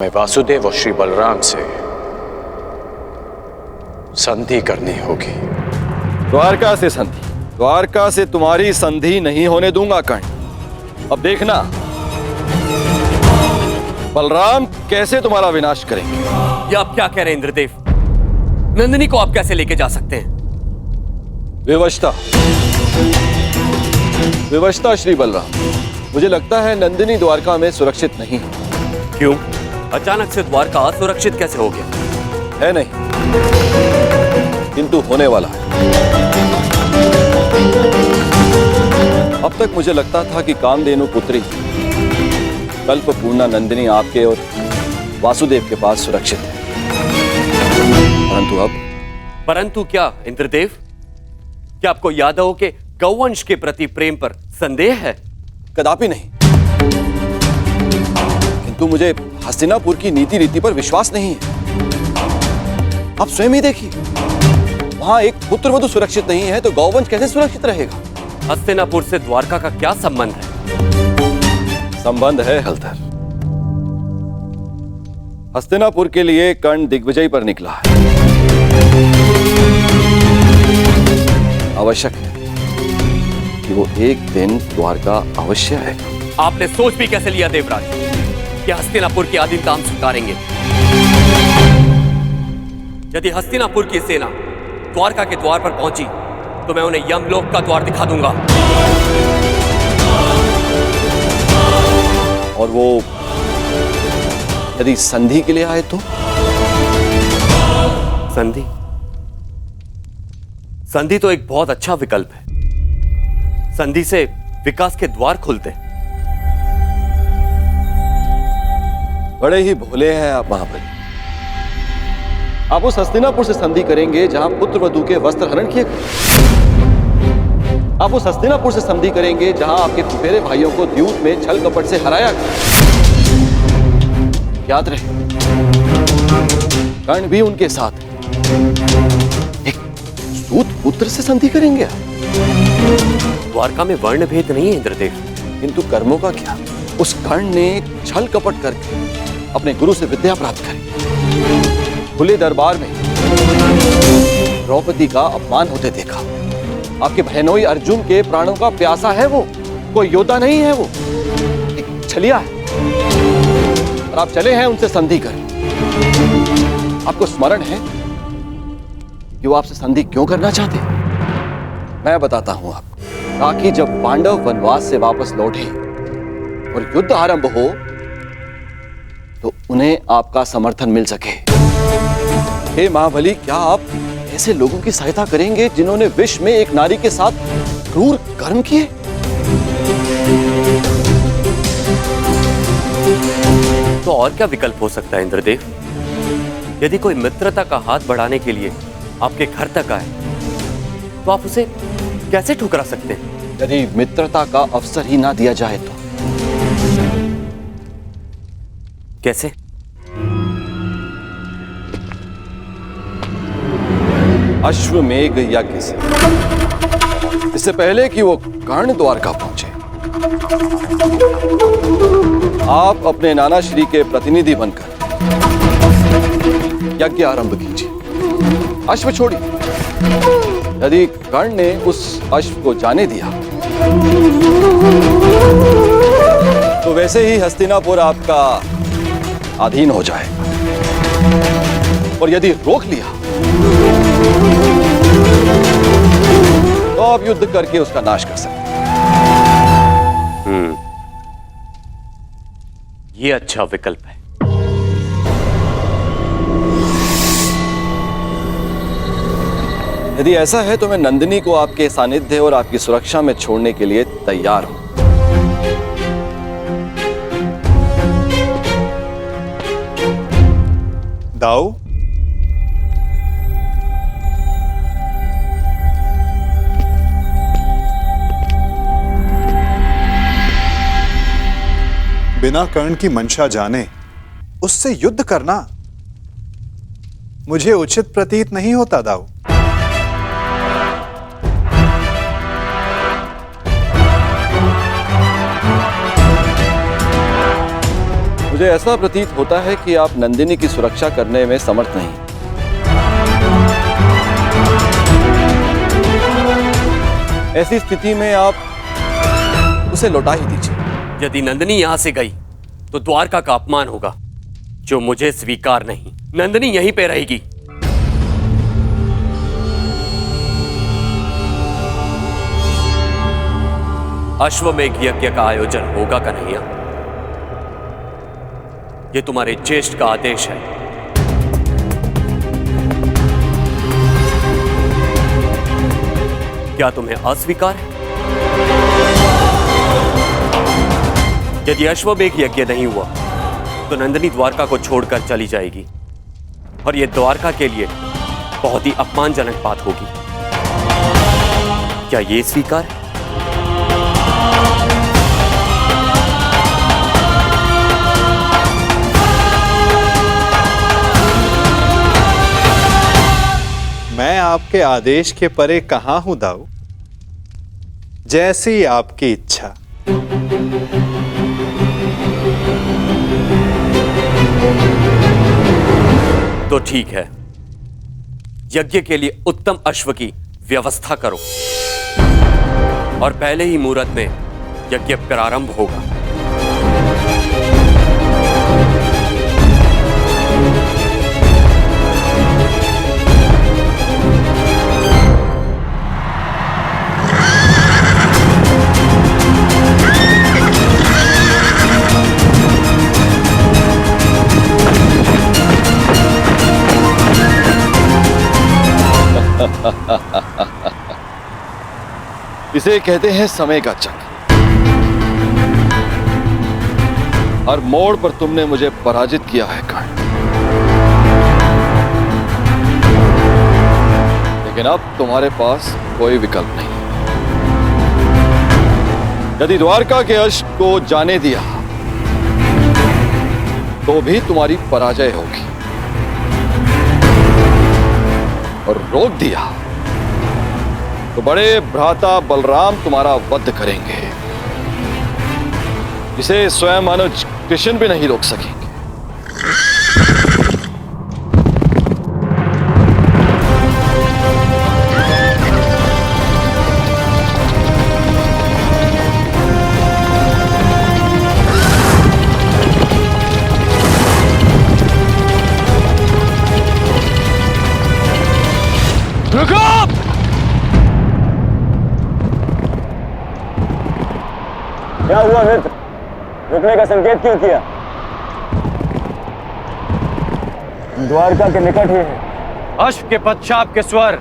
मैं वासुदेव और श्री बलराम से संधि करनी होगी। द्वारका से संधि? द्वारका से तुम्हारी संधि नहीं होने दूंगा कर्ण। अब देखना बलराम कैसे तुम्हारा विनाश करेंगे। ये आप क्या कह रहे हैं इंद्रदेव? नंदिनी को आप कैसे लेके जा सकते हैं? विवशता, विवशता श्री बलराम। मुझे लगता है नंदिनी द्वारका में सुरक्षित नहीं है। क्यों? अचानक से द्वारका असुरक्षित कैसे हो गया? है नहीं, किंतु होने वाला है। अब तक मुझे लगता था कि कामधेनु पुत्री कल्पपूर्णा नंदिनी आपके और वासुदेव के पास सुरक्षित है, परंतु अब? परंतु क्या इंद्रदेव? क्या आपको यादवों के गौवंश के प्रति प्रेम पर संदेह है? कदापि नहीं, किंतु मुझे हस्तिनापुर की नीति रीति पर विश्वास नहीं है। आप स्वयं ही देखिए, वहां एक पुत्रवधू सुरक्षित नहीं है तो गौवंश कैसे सुरक्षित रहेगा? हस्तिनापुर से द्वारका का क्या संबंध है? संबंध है हलधर। हस्तिनापुर के लिए कर्ण दिग्विजय पर निकला है। आवश्यक है कि वो एक दिन द्वारका अवश्य आएगा। आपने सोच भी कैसे लिया देवराज कि हस्तिनापुर की आधीनता हम स्वीकारेंगे? यदि हस्तिनापुर की सेना द्वारका के द्वार पर पहुंची तो मैं उन्हें यमलोक का द्वार दिखा दूंगा। और वो यदि संधि के लिए आए तो? संधि? संधि तो एक बहुत अच्छा विकल्प है। संधि से विकास के द्वार खुलते हैं। बड़े ही भोले हैं आप महाबली। आप उस हस्तिनापुर से संधि करेंगे जहां पुत्रवधू के वस्त्र हरण किए गए। आप उस हस्तिनापुर से संधि करेंगे जहां आपके फुफेरे भाइयों को द्यूत में छल कपट से हराया गया। याद रहे, कर्ण भी उनके साथ है। एक सूत पुत्र से संधि करेंगे आप? द्वारका में वर्ण भेद नहीं है इंद्रदेव। किंतु कर्मों का क्या? उस कर्ण ने छल कपट करके अपने गुरु से विद्या प्राप्त करी। खुले दरबार में द्रौपदी का अपमान होते देखा। आपके बहनोई अर्जुन के प्राणों का प्यासा है वो, कोई योद्धा नहीं है वो, एक छलिया है। और आप चले हैं उनसे संधि कर। आपको स्मरण है कि वो आपसे संधि क्यों करना चाहते हैं? मैं बताता हूं आपको, ताकि जब पांडव वनवास से वापस लौटे और युद्ध आरंभ हो तो उन्हें आपका समर्थन मिल सके। हे महाबली, क्या आप ऐसे लोगों की सहायता करेंगे जिन्होंने विश्व में एक नारी के साथ क्रूर कर्म किए? तो और क्या विकल्प हो सकता है इंद्रदेव? यदि कोई मित्रता का हाथ बढ़ाने के लिए आपके घर तक आए तो आप उसे कैसे ठुकरा सकते हैं? यदि मित्रता का अवसर ही ना दिया जाए तो? कैसे? अश्वमेघ यज्ञ से, इससे पहले कि वो कर्ण द्वारका पहुंचे, आप अपने नाना श्री के प्रतिनिधि बनकर यज्ञ आरंभ कीजिए। अश्व छोड़िए। यदि कर्ण ने उस अश्व को जाने दिया तो वैसे ही हस्तिनापुर आपका अधीन हो जाएगा, और यदि रोक लिया तो आप युद्ध करके उसका नाश कर सकते हैं। ये अच्छा विकल्प है। यदि ऐसा है तो मैं नंदिनी को आपके सानिध्य और आपकी सुरक्षा में छोड़ने के लिए तैयार हूं। दाऊ, बिना कर्ण की मंशा जाने उससे युद्ध करना मुझे उचित प्रतीत नहीं होता दाऊ। मुझे ऐसा प्रतीत होता है कि आप नंदिनी की सुरक्षा करने में समर्थ नहीं। ऐसी स्थिति में आप उसे लौटा ही दीजिए। यदि नंदिनी यहां से गई तो द्वारका का अपमान होगा, जो मुझे स्वीकार नहीं। नंदिनी यहीं पे रहेगी। अश्वमेघ यज्ञ का आयोजन होगा कन्हैया, ये तुम्हारे ज्येष्ठ का आदेश है। क्या तुम्हें अस्वीकार है? यदि अश्वमेघ यज्ञ नहीं हुआ तो नंदिनी द्वारका को छोड़कर चली जाएगी, और यह द्वारका के लिए बहुत ही अपमानजनक बात होगी। क्या यह स्वीकार है? मैं आपके आदेश के परे कहां हूं दाऊ। जैसी आपकी इच्छा। तो ठीक है, यज्ञ के लिए उत्तम अश्व की व्यवस्था करो और पहले ही मुहूर्त में यज्ञ प्रारंभ होगा। इसे कहते हैं समय का चक्र। हर मोड़ पर तुमने मुझे पराजित किया है कर्ण, लेकिन अब तुम्हारे पास कोई विकल्प नहीं। यदि द्वारका के अश्व को जाने दिया तो भी तुम्हारी पराजय होगी, और रोक दिया तो बड़े भ्राता बलराम तुम्हारा वध करेंगे, इसे स्वयं अनुज कृष्ण भी नहीं रोक सकेंगे। क्या हुआ मित्र? रुकने का संकेत क्यों किया? द्वारका के निकट ही है। अश्व के पश्चात के स्वर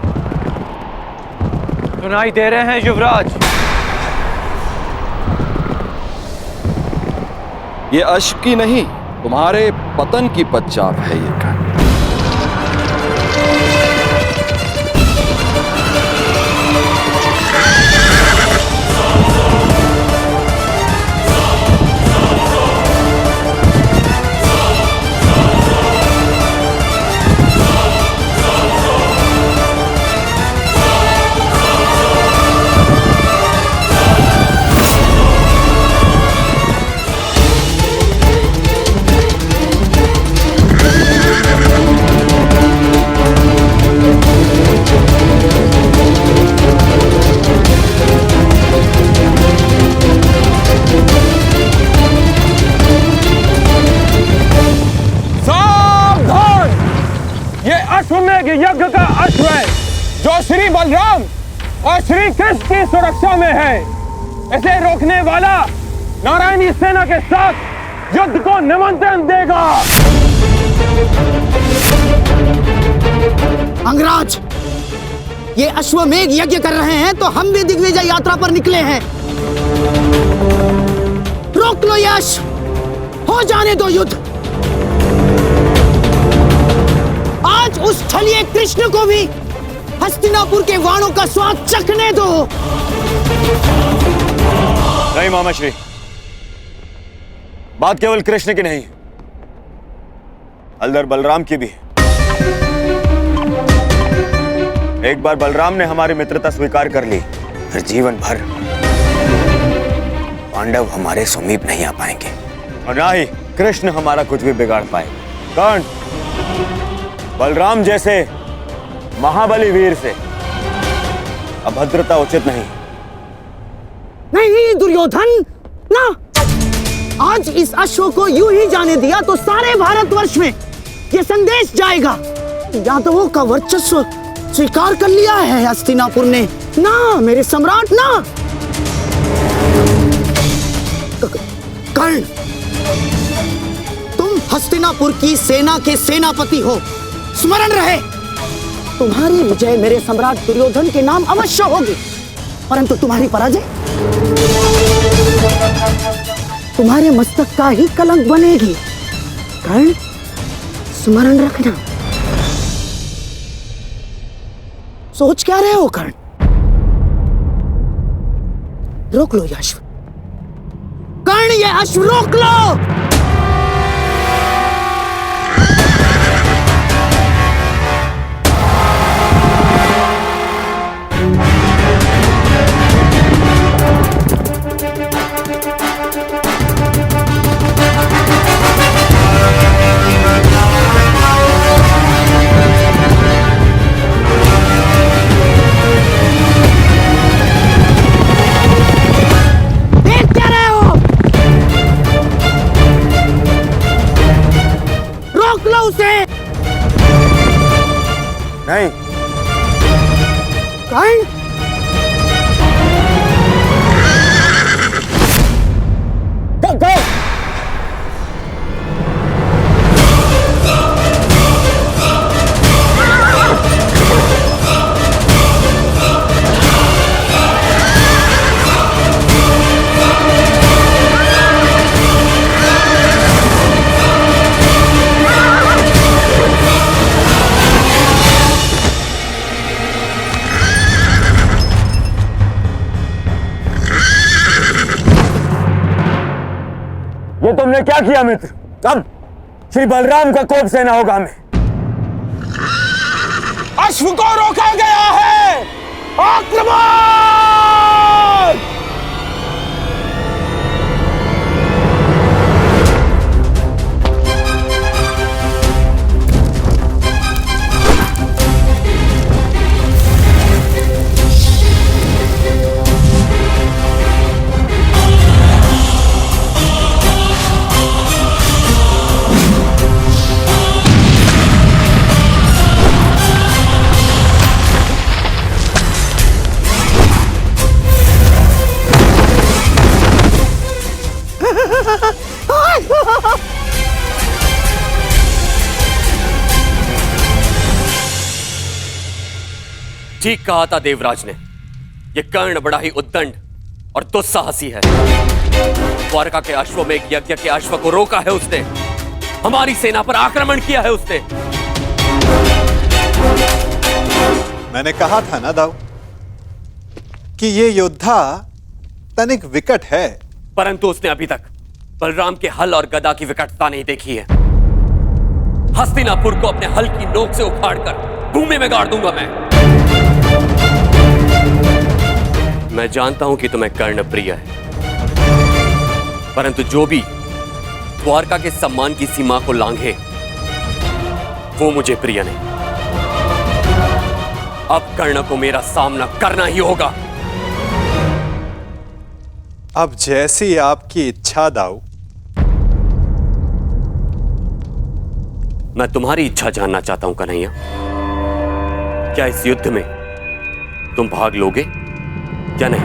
सुनाई दे रहे हैं युवराज। ये अश्व की नहीं, तुम्हारे पतन की पश्चात है ये कर्ण। अश्वमेघ यज्ञ का अश्व है, जो श्री बलराम और श्री कृष्ण की सुरक्षा में है। इसे रोकने वाला नारायणी सेना के साथ युद्ध को निमंत्रण देगा। अंगराज, ये अश्वमेघ यज्ञ कर रहे हैं तो हम भी दिग्विजय यात्रा पर निकले हैं। रोक लो ये अश्व, हो जाने दो युद्ध। आज उस छलिए कृष्ण को भी हस्तिनापुर के वाणों का स्वाद चखने दो। नहीं मामाश्री, बात केवल कृष्ण की नहीं, हलधर बलराम की भी है। एक बार बलराम ने हमारी मित्रता स्वीकार कर ली, फिर जीवन भर पांडव हमारे समीप नहीं आ पाएंगे, और ना ही कृष्ण हमारा कुछ भी बिगाड़ पाए। कर्ण, बलराम जैसे महाबली वीर से अभद्रता उचित नहीं। नहीं दुर्योधन, ना। आज इस अश्व को यूं ही जाने दिया तो सारे भारतवर्ष में यह संदेश जाएगा, यादवों का वर्चस्व स्वीकार कर लिया है हस्तिनापुर ने। ना मेरे सम्राट, ना। कर्ण, तुम हस्तिनापुर की सेना के सेनापति हो, स्मरण रहे। तुम्हारी विजय मेरे सम्राट दुर्योधन के नाम अवश्य होगी, परंतु तुम्हारी पराजय तुम्हारे मस्तक का ही कलंक बनेगी। कर्ण, स्मरण रखना। सोच क्या रहे हो कर्ण? रोक लो यह अश्व। कर्ण, यह अश्व रोक लो। नहीं। कर्ण, go! ये तुमने क्या किया मित्र? कब श्री बलराम का कोप सेना होगा हमें। अश्व को रोका गया है, आक्रमण! ठीक कहा था देवराज ने। यह कर्ण बड़ा ही उद्दंड और दुस्साहसी है। द्वारका के अश्वों में एक यज्ञ के अश्व को रोका है उसने। हमारी सेना पर आक्रमण किया है उसने। मैंने कहा था ना दाऊ कि ये योद्धा तनिक विकट है, परंतु उसने अभी तक बलराम के हल और गदा की विकटता नहीं देखी है। हस्तिनापुर को अपने हल की नोक से उखाड़कर भूमि में गाड़ दूंगा मैं जानता हूं कि तुम्हें कर्ण प्रिय है, परंतु जो भी द्वारका के सम्मान की सीमा को लांघे वो मुझे प्रिय नहीं। अब कर्ण को मेरा सामना करना ही होगा। अब जैसी आपकी इच्छा दाऊ। मैं तुम्हारी इच्छा जानना चाहता हूं कन्हैया। क्या इस युद्ध में तुम भाग लोगे या नहीं?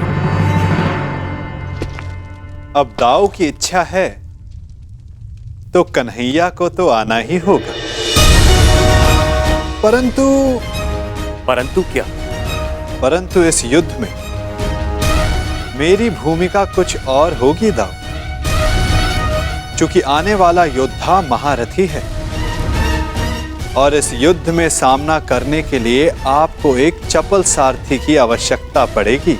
अब दाऊ की इच्छा है तो कन्हैया को तो आना ही होगा, परंतु क्या? परंतु इस युद्ध में मेरी भूमिका कुछ और होगी दाऊ, क्योंकि आने वाला योद्धा महारथी है और इस युद्ध में सामना करने के लिए आपको एक चपल सारथी की आवश्यकता पड़ेगी।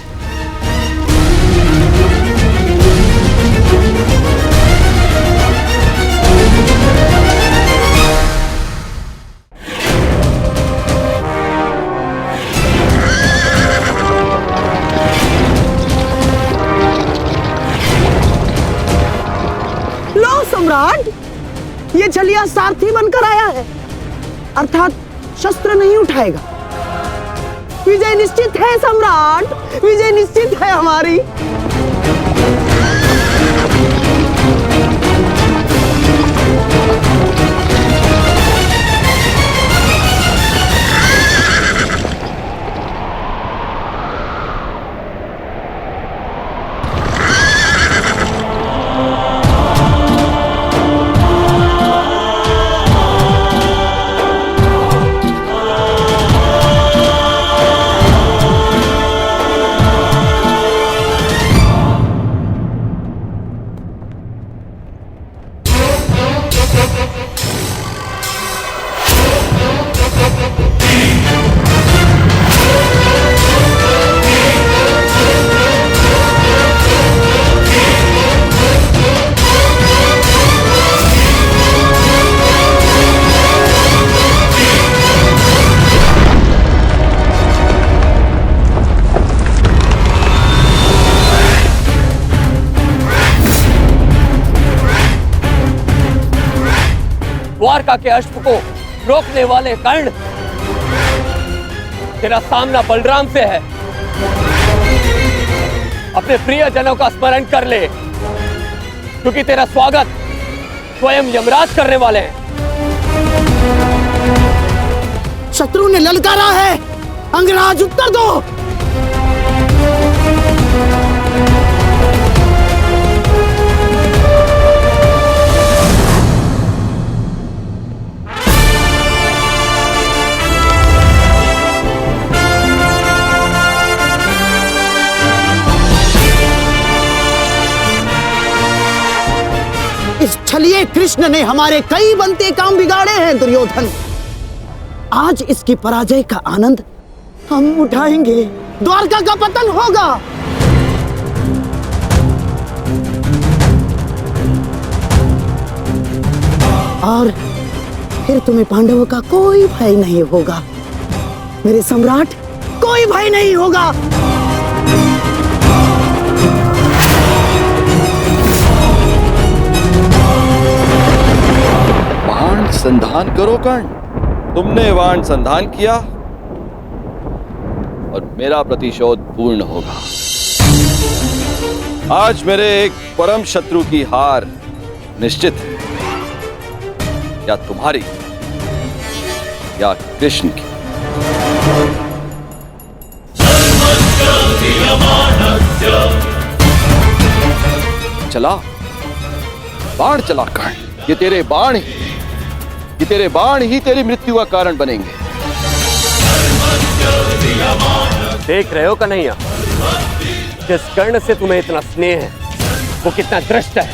लो सम्राट, आया है, अर्थात शस्त्र नहीं उठाएगा। विजय निश्चित है सम्राट, विजय निश्चित है हमारी। द्वारका के अश्व को रोकने वाले कर्ण, तेरा सामना बलराम से है। अपने प्रियजनों का स्मरण कर ले, क्योंकि तेरा स्वागत स्वयं यमराज करने वाले हैं। शत्रु ने ललकारा है, अंगराज उत्तर दो। इस छलिए कृष्ण ने हमारे कई बनते काम बिगाड़े हैं दुर्योधन। आज इसकी पराजय का आनंद हम उठाएंगे, द्वारका का पतन होगा। और फिर तुम्हें पांडवों का कोई भय नहीं होगा, मेरे सम्राट, कोई भय नहीं होगा। बाण संधान करो कर्ण। तुमने बाण संधान किया और मेरा प्रतिशोध पूर्ण होगा। आज मेरे एक परम शत्रु की हार निश्चित है, या तुम्हारी या कृष्ण की। चला बाण चला कर्ण, ये तेरे बाण ही तेरी मृत्यु का कारण बनेंगे। देख रहे हो कन्हैया, जिस कर्ण से तुम्हें इतना स्नेह है वो कितना दृष्ट है।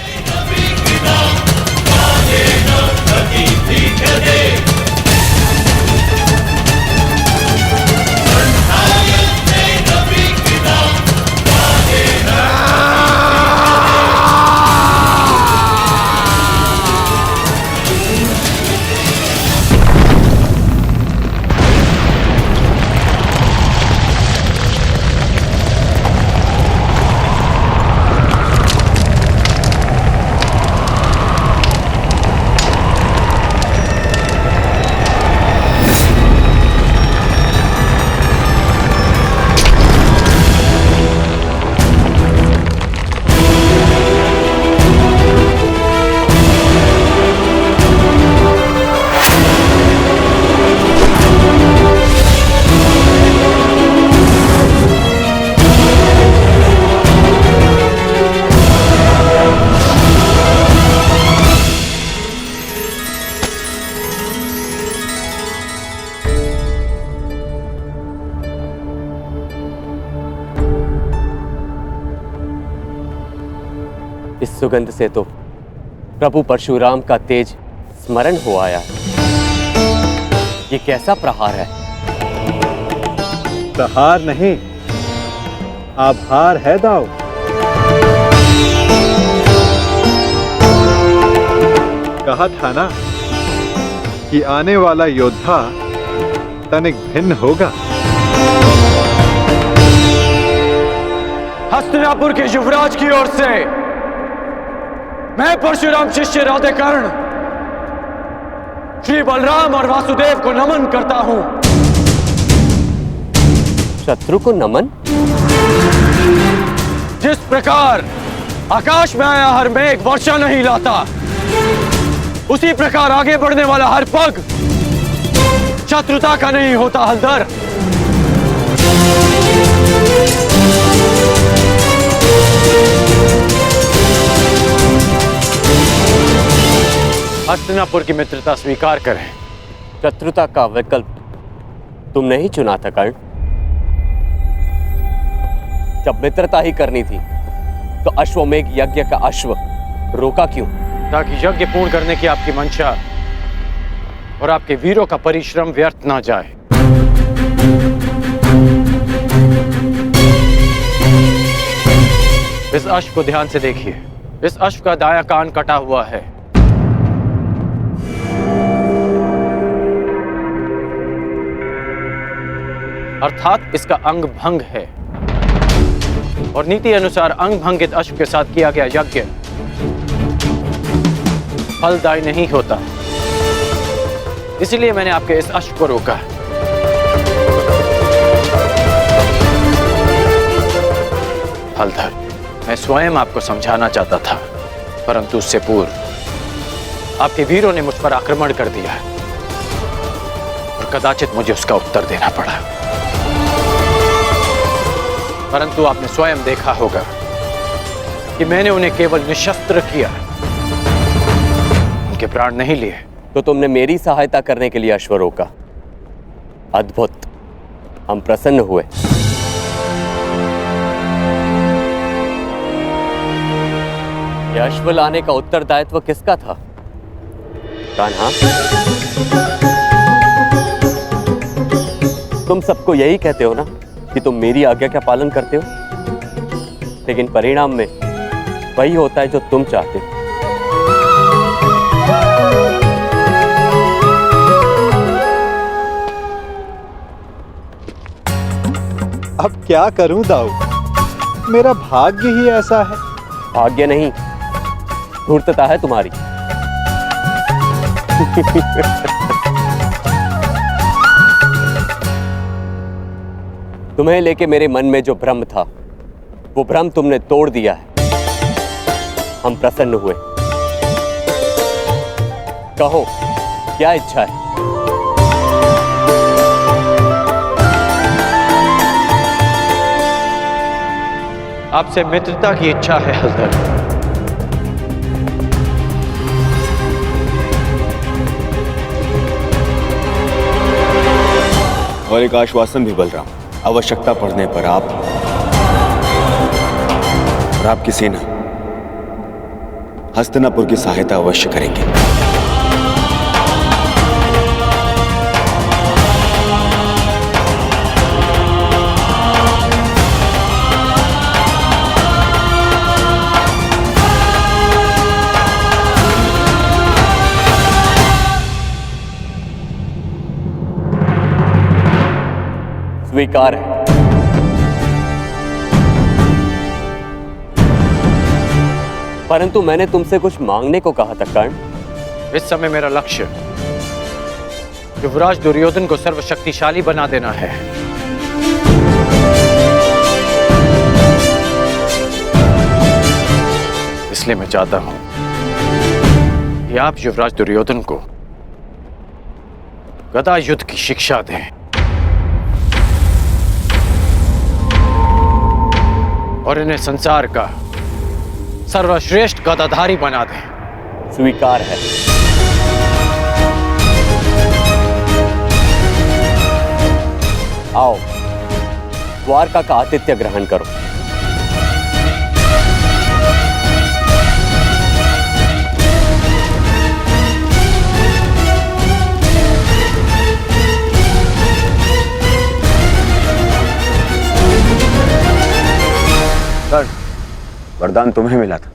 इस सुगंध से तो प्रभु परशुराम का तेज स्मरण हो आया। ये कैसा प्रहार है? प्रहार नहीं, आभार है दाऊ। कहा था ना कि आने वाला योद्धा तनिक भिन्न होगा। हस्तिनापुर के युवराज की ओर से मैं परशुराम शिष्य राधेकर्ण श्री बलराम और वासुदेव को नमन करता हूं। शत्रु को नमन? जिस प्रकार आकाश में आया हर मेघ वर्षा नहीं लाता, उसी प्रकार आगे बढ़ने वाला हर पग शत्रुता का नहीं होता हलधर। हस्तिनापुर की मित्रता स्वीकार करें। शत्रुता का विकल्प तुमने ही चुना था कर्ण। जब मित्रता ही करनी थी तो अश्वमेघ यज्ञ का अश्व रोका क्यों? ताकि यज्ञ पूर्ण करने की आपकी मंशा और आपके वीरों का परिश्रम व्यर्थ ना जाए। इस अश्व को ध्यान से देखिए। इस अश्व का दायां कान कटा हुआ है। अर्थात इसका अंग भंग है और नीति अनुसार अंग भंगित अश्व के साथ किया गया यज्ञ फलदायी नहीं होता। इसलिए मैंने आपके इस अश्व को रोका। हलधर, मैं स्वयं आपको समझाना चाहता था, परंतु उससे पूर्व आपके वीरों ने मुझ पर आक्रमण कर दिया और कदाचित मुझे उसका उत्तर देना पड़ा। परंतु आपने स्वयं देखा होगा कि मैंने उन्हें केवल निशस्त्र किया, उनके प्राण नहीं लिए। तो तुमने मेरी सहायता करने के लिए अश्व रोका। अद्भुत, हम प्रसन्न हुए। यह अश्व लाने का उत्तरदायित्व किसका था? कान्हा, तुम सबको यही कहते हो ना कि तुम मेरी आज्ञा का पालन करते हो, लेकिन परिणाम में वही होता है जो तुम चाहते हो। अब क्या करूं दाऊ, मेरा भाग्य ही ऐसा है। भाग्य नहीं, धूर्तता है तुम्हारी। तुम्हें लेके मेरे मन में जो भ्रम था, वो भ्रम तुमने तोड़ दिया है। हम प्रसन्न हुए। कहो, क्या इच्छा है? आपसे मित्रता की इच्छा है हलधर। और एक आश्वासन भी बलराम, आवश्यकता पड़ने पर आप और आपकी सेना हस्तिनापुर की सहायता अवश्य करेंगे। स्वीकार है। परंतु मैंने तुमसे कुछ मांगने को कहा था कर्ण। इस समय मेरा लक्ष्य युवराज दुर्योधन को सर्वशक्तिशाली बना देना है। इसलिए मैं चाहता हूं कि आप युवराज दुर्योधन को गदा युद्ध की शिक्षा दें और इन्हें संसार का सर्वश्रेष्ठ गदाधारी बना दें। स्वीकार है। आओ, द्वारका का आतिथ्य ग्रहण करो। वरदान तुम्हें मिला था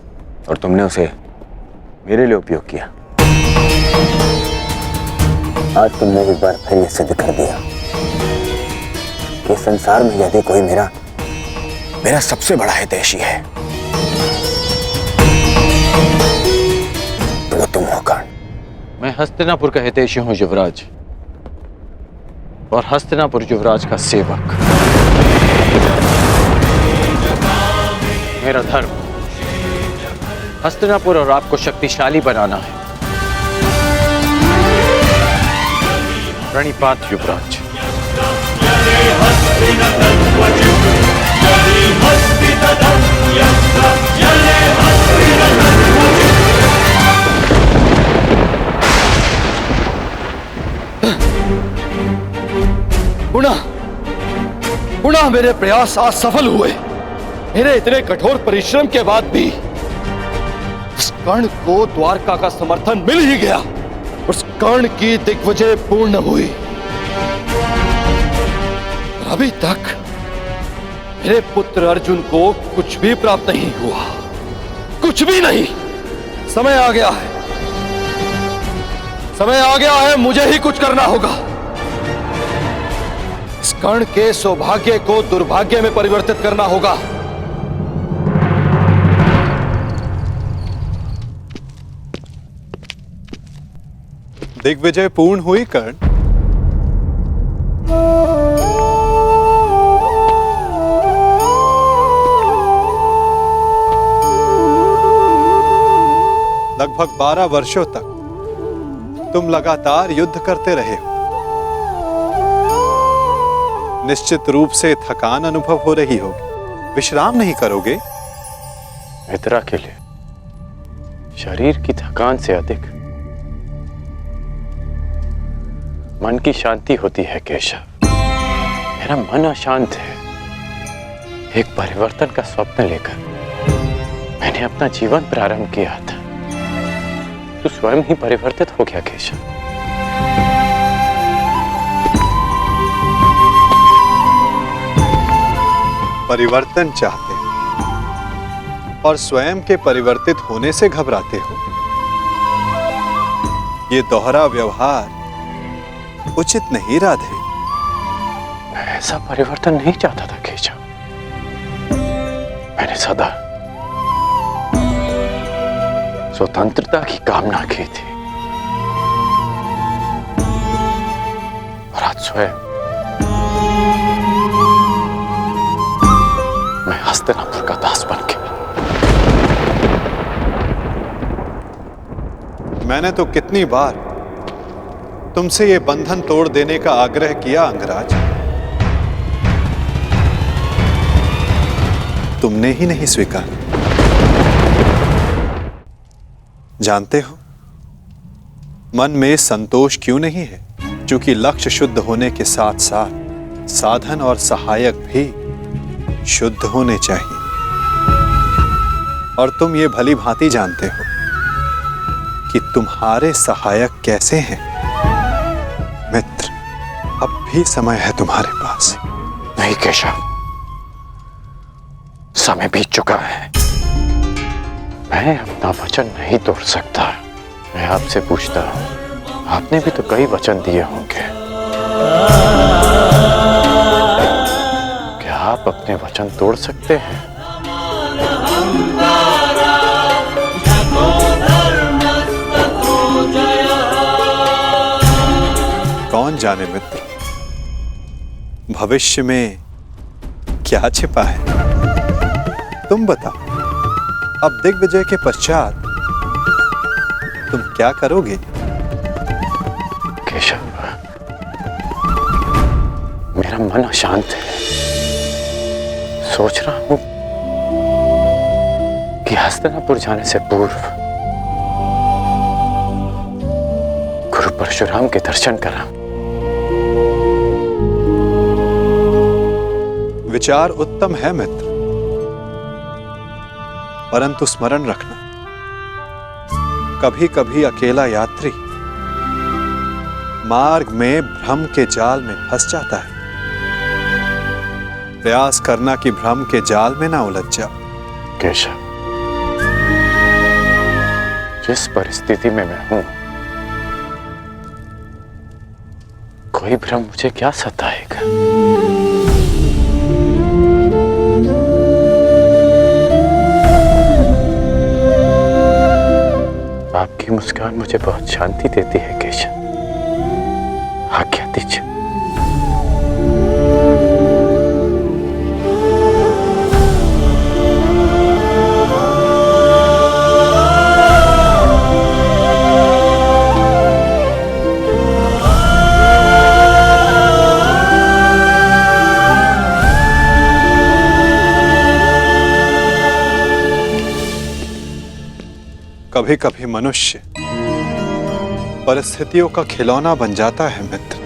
और तुमने उसे मेरे लिए उपयोग किया। आज तुमने एक बार फिर यह सिद्ध कर दिया कि संसार में यदि कोई मेरा सबसे बड़ा हितैषी है तो वो तुम हो कर्ण। मैं मैं हस्तिनापुर का हितैषी हूं युवराज, और हस्तिनापुर युवराज का सेवक। मेरा धर्म हस्तिनापुर और आपको शक्तिशाली बनाना है। प्रणिपात युवराज। पुनः मेरे प्रयास आज सफल हुए। मेरे इतने कठोर परिश्रम के बाद भी उस कर्ण को द्वारका का समर्थन मिल ही गया। उस कर्ण की दिग्विजय पूर्ण हुई। अभी तक मेरे पुत्र अर्जुन को कुछ भी प्राप्त नहीं हुआ, कुछ भी नहीं। समय आ गया है, समय आ गया है, मुझे ही कुछ करना होगा। इस कर्ण के सौभाग्य को दुर्भाग्य में परिवर्तित करना होगा। दिग्विजय पूर्ण हुई कर्ण। लगभग 12 वर्षों तक तुम लगातार युद्ध करते रहे हो। निश्चित रूप से थकान अनुभव हो रही होगी। विश्राम नहीं करोगे? मित्रा के लिए शरीर की थकान से अधिक मन की शांति होती है केशव। मेरा मन अशांत है। एक परिवर्तन का स्वप्न लेकर मैंने अपना जीवन प्रारंभ किया था। तू स्वयं ही परिवर्तित हो गया केशव। परिवर्तन चाहते हो और स्वयं के परिवर्तित होने से घबराते हो। ये दोहरा व्यवहार उचित नहीं राधे। मैं ऐसा परिवर्तन नहीं चाहता था केशव। मैंने सदा स्वतंत्रता की कामना की थी, और आज स्वयं मैं हस्तिनापुर का दास बन गया। मैंने तो कितनी बार तुमसे ये बंधन तोड़ देने का आग्रह किया अंगराज, तुमने ही नहीं स्वीकारा। जानते हो मन में संतोष क्यों नहीं है? क्योंकि लक्ष्य शुद्ध होने के साथ साथ साधन और सहायक भी शुद्ध होने चाहिए। और तुम ये भली भांति जानते हो कि तुम्हारे सहायक कैसे हैं। मित्र, अब भी समय है तुम्हारे पास। नहीं केशव, समय बीत चुका है। मैं अपना वचन नहीं तोड़ सकता। मैं आपसे पूछता हूं, आपने भी तो कई वचन दिए होंगे। क्या आप अपने वचन तोड़ सकते हैं? कौन जाने मित्र, भविष्य में क्या छिपा है। तुम बताओ, अब दिग्विजय के पश्चात तुम क्या करोगे? केशव, मेरा मन अशांत है। सोच रहा हूं कि हस्तिनापुर जाने से पूर्व गुरु परशुराम के दर्शन करा। विचार उत्तम है मित्र, परंतु स्मरण रखना, कभी कभी अकेला यात्री मार्ग में भ्रम के जाल में फंस जाता है। प्रयास करना कि भ्रम के जाल में ना उलझ जाओ। केशव, जिस परिस्थिति में मैं हूं, कोई भ्रम मुझे क्या सताएगा। आपकी मुस्कान मुझे बहुत शांति देती है केशव। आज्ञा दीजिए। कभी कभी मनुष्य परिस्थितियों का खिलौना बन जाता है मित्र।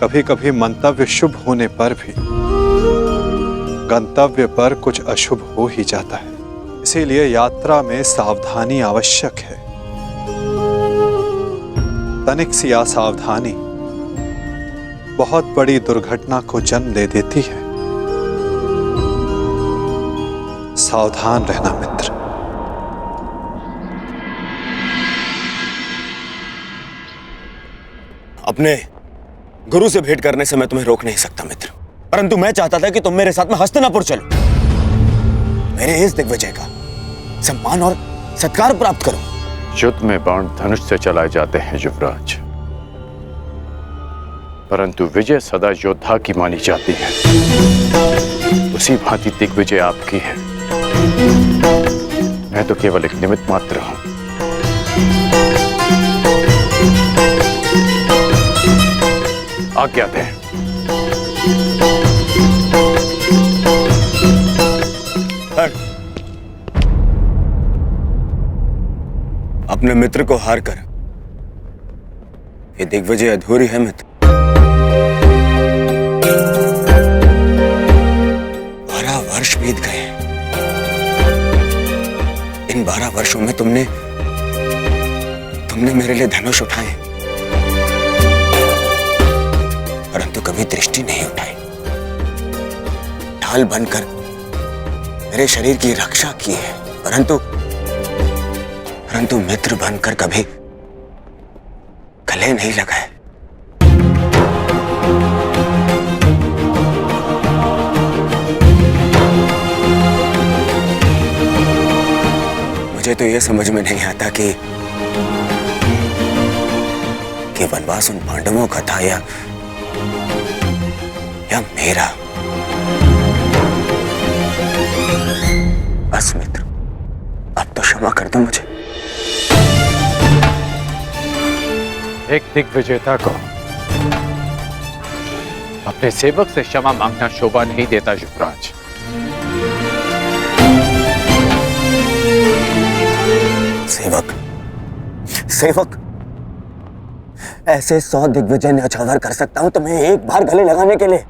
कभी कभी मंतव्य शुभ होने पर भी गंतव्य पर कुछ अशुभ हो ही जाता है। इसीलिए यात्रा में सावधानी आवश्यक है। तनिक सी असावधानी बहुत बड़ी दुर्घटना को जन्म दे देती है। सावधान रहना मित्र। अपने गुरु से भेंट करने से मैं तुम्हें रोक नहीं सकता मित्र, परंतु मैं चाहता था कि तुम मेरे साथ में हस्तिनापुर चलो, मेरे इस दिग्विजय का सम्मान और सत्कार प्राप्त करो। युद्ध में बाण धनुष से चलाए जाते हैं युवराज, परंतु विजय सदा योद्धा की मानी जाती है। उसी भांति दिग्विजय आपकी है। मैं तो केवल एक निमित्त मात्र हूं। आज्ञा दें। अपने मित्र को हार कर ये दिग्विजय अधूरी है मित्र। 12 वर्ष बीत गए। इन 12 वर्षों में तुमने मेरे लिए धनुष उठाए, परंतु कभी दृष्टि नहीं उठाई। ढाल बनकर मेरे शरीर की रक्षा की है, परंतु मित्र बनकर कभी गले नहीं लगाए। मुझे तो यह समझ में नहीं आता कि वनवास उन पांडवों का था या मेरा। बस मित्र, अब तो क्षमा कर दो मुझे। एक दिग्विजेता को अपने सेवक से क्षमा मांगना शोभा नहीं देता युवराज। सेवक ऐसे 100 दिग्विजय न्यौछावर कर सकता हूं तुम्हें एक बार गले लगाने के लिए।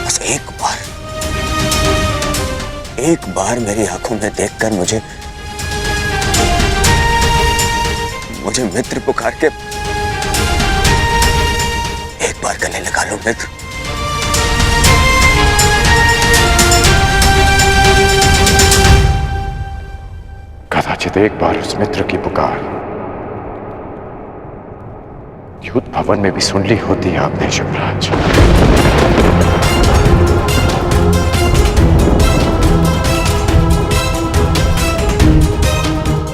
बस एक बार मेरी आंखों में देखकर मुझे मित्र पुकार के एक बार गले लगा लो मित्र। कदाचित एक बार उस मित्र की पुकार युद्ध भवन में भी सुन ली होती है आपने युवराज।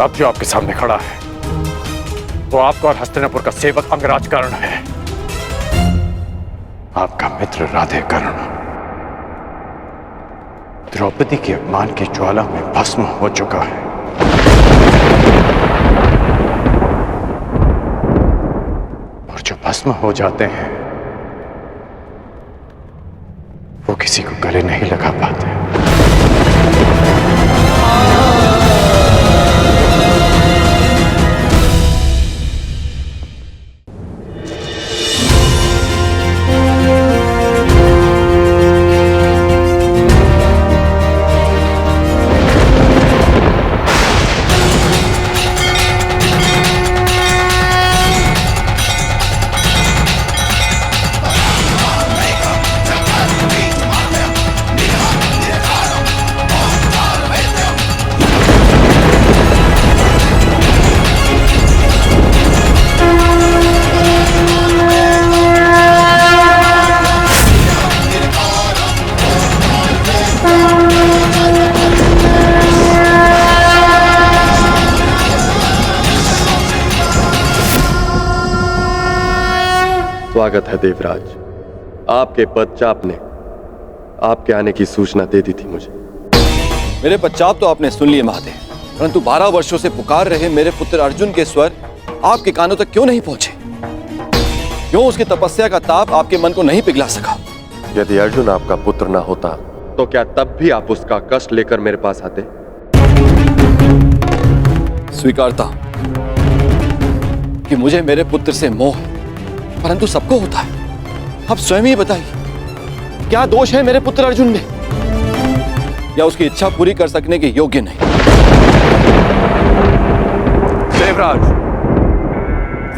अब जो आपके सामने खड़ा है वो आपका और हस्तिनापुर का सेवक अंगराज कर्ण है, आपका मित्र राधे कर्ण। द्रौपदी के अपमान की ज्वाला में भस्म हो चुका है। और जो भस्म हो जाते हैं वो किसी को गले नहीं लगा पाते। स्वागत है देवराज। आपके पदचाप ने आपके आने की सूचना दे दी थी मुझे। मेरे पश्चात तो आपने सुन लिए महादेव, परंतु 12 वर्षों से पुकार रहे मेरे पुत्र अर्जुन के स्वर आपके कानों तक क्यों नहीं पहुंचे? क्यों उसकी तपस्या का ताप आपके मन को नहीं पिघला सका? यदि अर्जुन आपका पुत्र ना होता तो क्या तब भी आप उसका कष्ट लेकर मेरे पास आते? स्वीकारता कि मुझे मेरे पुत्र से मोह, परंतु सबको होता है। अब स्वयं ही बताइए, क्या दोष है मेरे पुत्र अर्जुन में, या उसकी इच्छा पूरी कर सकने के योग्य नहीं? देवराज,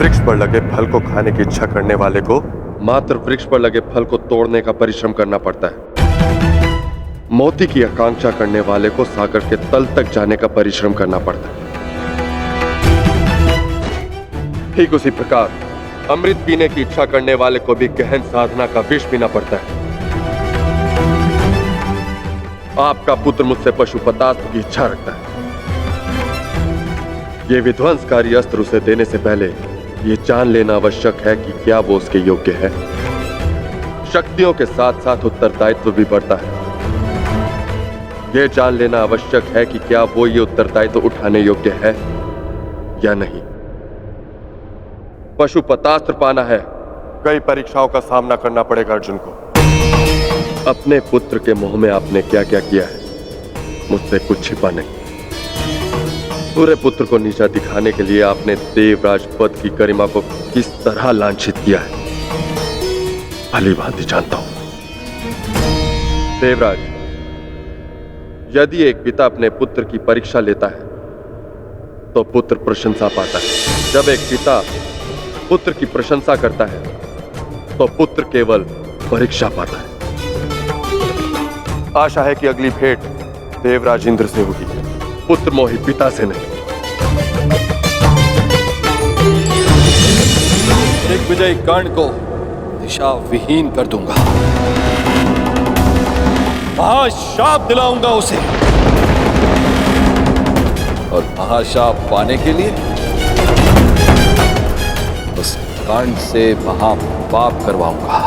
वृक्ष पर लगे फल को खाने की इच्छा करने वाले को मात्र वृक्ष पर लगे फल को तोड़ने का परिश्रम करना पड़ता है। मोती की आकांक्षा करने वाले को सागर के तल तक जाने का परिश्रम करना पड़ता है। ठीक उसी प्रकार अमृत पीने की इच्छा करने वाले को भी गहन साधना का विष पीना पड़ता है। आपका पुत्र मुझसे पशुपतास्त्र की इच्छा रखता है। यह विध्वंसकारी अस्त्र उसे देने से पहले यह जान लेना आवश्यक है कि क्या वो उसके योग्य है। शक्तियों के साथ साथ उत्तरदायित्व भी बढ़ता है। यह जान लेना आवश्यक है कि क्या वो ये उत्तरदायित्व उठाने योग्य है या नहीं। पशुपतास्त्र पाना है, कई परीक्षाओं का सामना करना पड़ेगा अर्जुन को। अपने पुत्र के मोह में आपने क्या क्या किया है, मुझसे कुछ छिपा नहीं। पूरे पुत्र को नीचा दिखाने के लिए आपने देवराज पद की गरिमा को किस तरह लांछित किया है, भली भांति जानता हूं। देवराज, यदि एक पिता अपने पुत्र की परीक्षा लेता है तो पुत्र प्रशंसा पाता है। जब एक पिता पुत्र की प्रशंसा करता है तो पुत्र केवल परीक्षा पाता है। आशा है कि अगली भेंट देवराज इंद्र से होगी, पुत्र मोही पिता से नहीं। दिग्विजय कर्ण को दिशा विहीन कर दूंगा, महाशाप दिलाऊंगा उसे, और महाशाप पाने के लिए उस कर्ण से महापाप करवाऊंगा।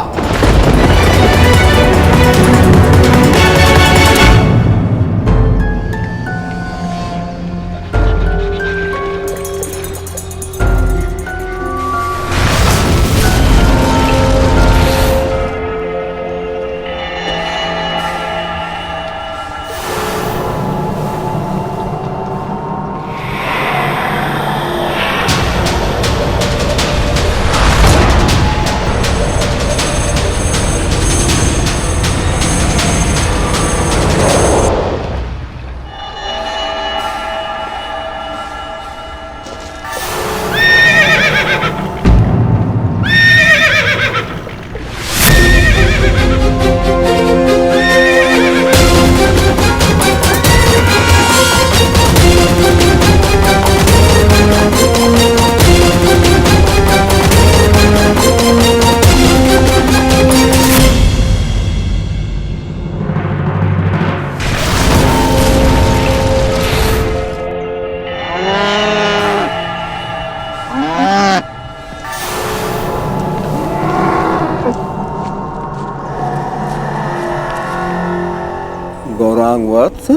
गौरांग वत्स,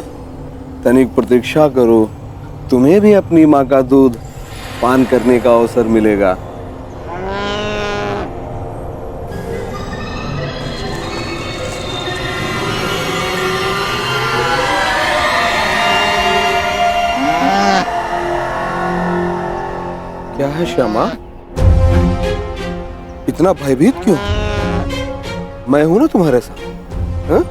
तनिक प्रतीक्षा करो, तुम्हें भी अपनी माँ का दूध पान करने का अवसर मिलेगा। क्या है श्यामा, इतना भयभीत क्यों? मैं हूं ना तुम्हारे साथ। हाँ?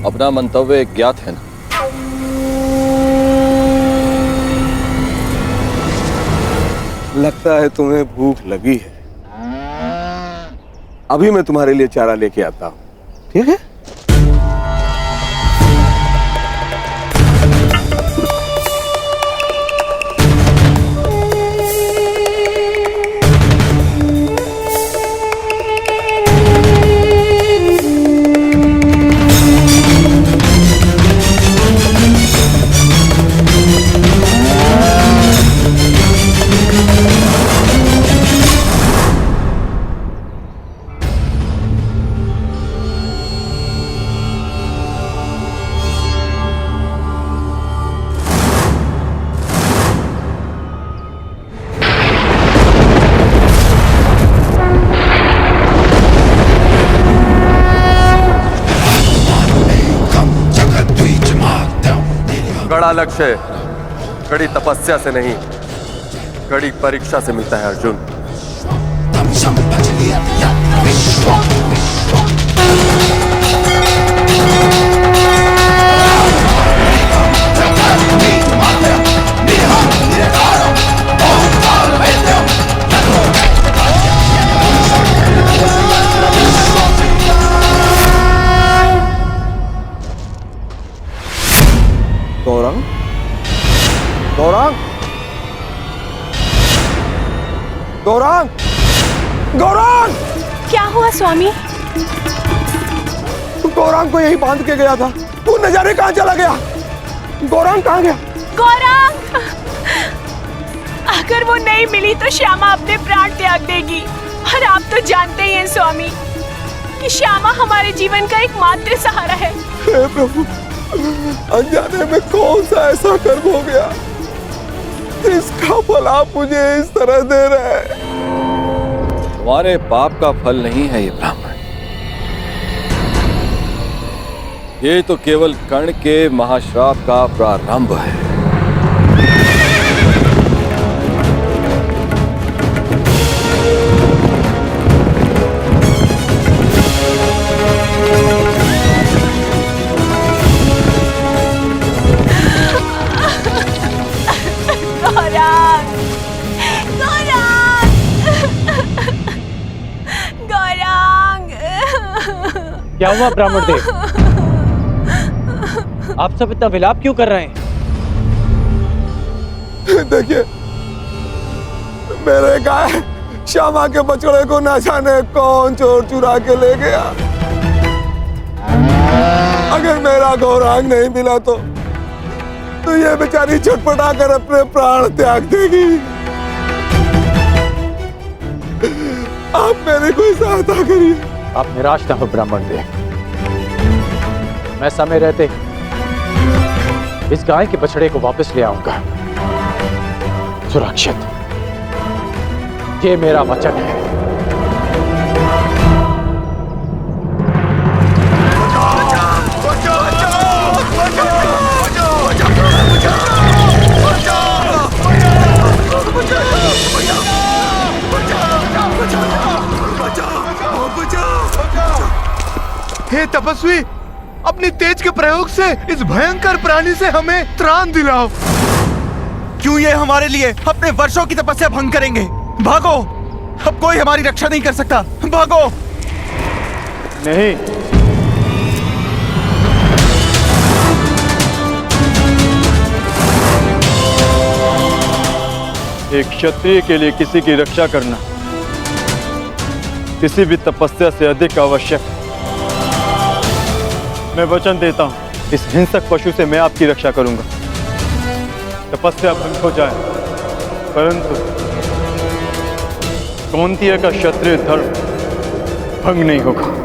अपना मंतव्य ज्ञात है ना? लगता है तुम्हें भूख लगी है। अभी मैं तुम्हारे लिए चारा लेके आता हूं, ठीक है? कड़ा लक्ष्य कड़ी तपस्या से नहीं, कड़ी परीक्षा से मिलता है अर्जुन। गौरांग, गौरांग, गौरांग, गौरांग! क्या हुआ स्वामी? गौरांग को यही बांध के गया था, तू न जाने कहां चला गया। गौरांग कहां गया? गौरांग! अगर वो नहीं मिली तो श्यामा अपने प्राण त्याग देगी, और आप तो जानते ही हैं स्वामी कि श्यामा हमारे जीवन का एकमात्र सहारा है। हे प्रभु, अनजाने में कौन सा ऐसा कर्म हो गया इसका फल आप मुझे इस तरह दे रहे हैं। तुम्हारे पाप का फल नहीं है ये ब्राह्मण, ये तो केवल कर्ण के महाश्राप का प्रारंभ है। क्या हुआ ब्राह्मण देव? आप सब इतना विलाप क्यों कर रहे हैं? देखिए, मेरे गाय श्यामा के बछड़े को न जाने कौन चोर चुरा के ले गया। अगर मेरा गौरांग नहीं मिला तो ये बेचारी छटपटा कर अपने प्राण त्याग देगी। आप मेरी कोई सहायता करिए। आप निराश ना हो ब्राह्मण देव, मैं समय रहते इस गाय के बछड़े को वापस ले आऊंगा सुरक्षित। ये मेरा वचन है। हे तपस्वी, अपनी तेज के प्रयोग से इस भयंकर प्राणी से हमें त्राण दिलाओ। क्यों ये हमारे लिए अपने वर्षों की तपस्या भंग करेंगे? भागो, अब कोई हमारी रक्षा नहीं कर सकता। भागो। नहीं, एक क्षत्रिय के लिए किसी की रक्षा करना किसी भी तपस्या से अधिक आवश्यक है। मैं वचन देता हूं, इस हिंसक पशु से मैं आपकी रक्षा करूंगा। तपस्या भंग हो जाए, परंतु कौंतेय का क्षत्रिय धर्म भंग नहीं होगा।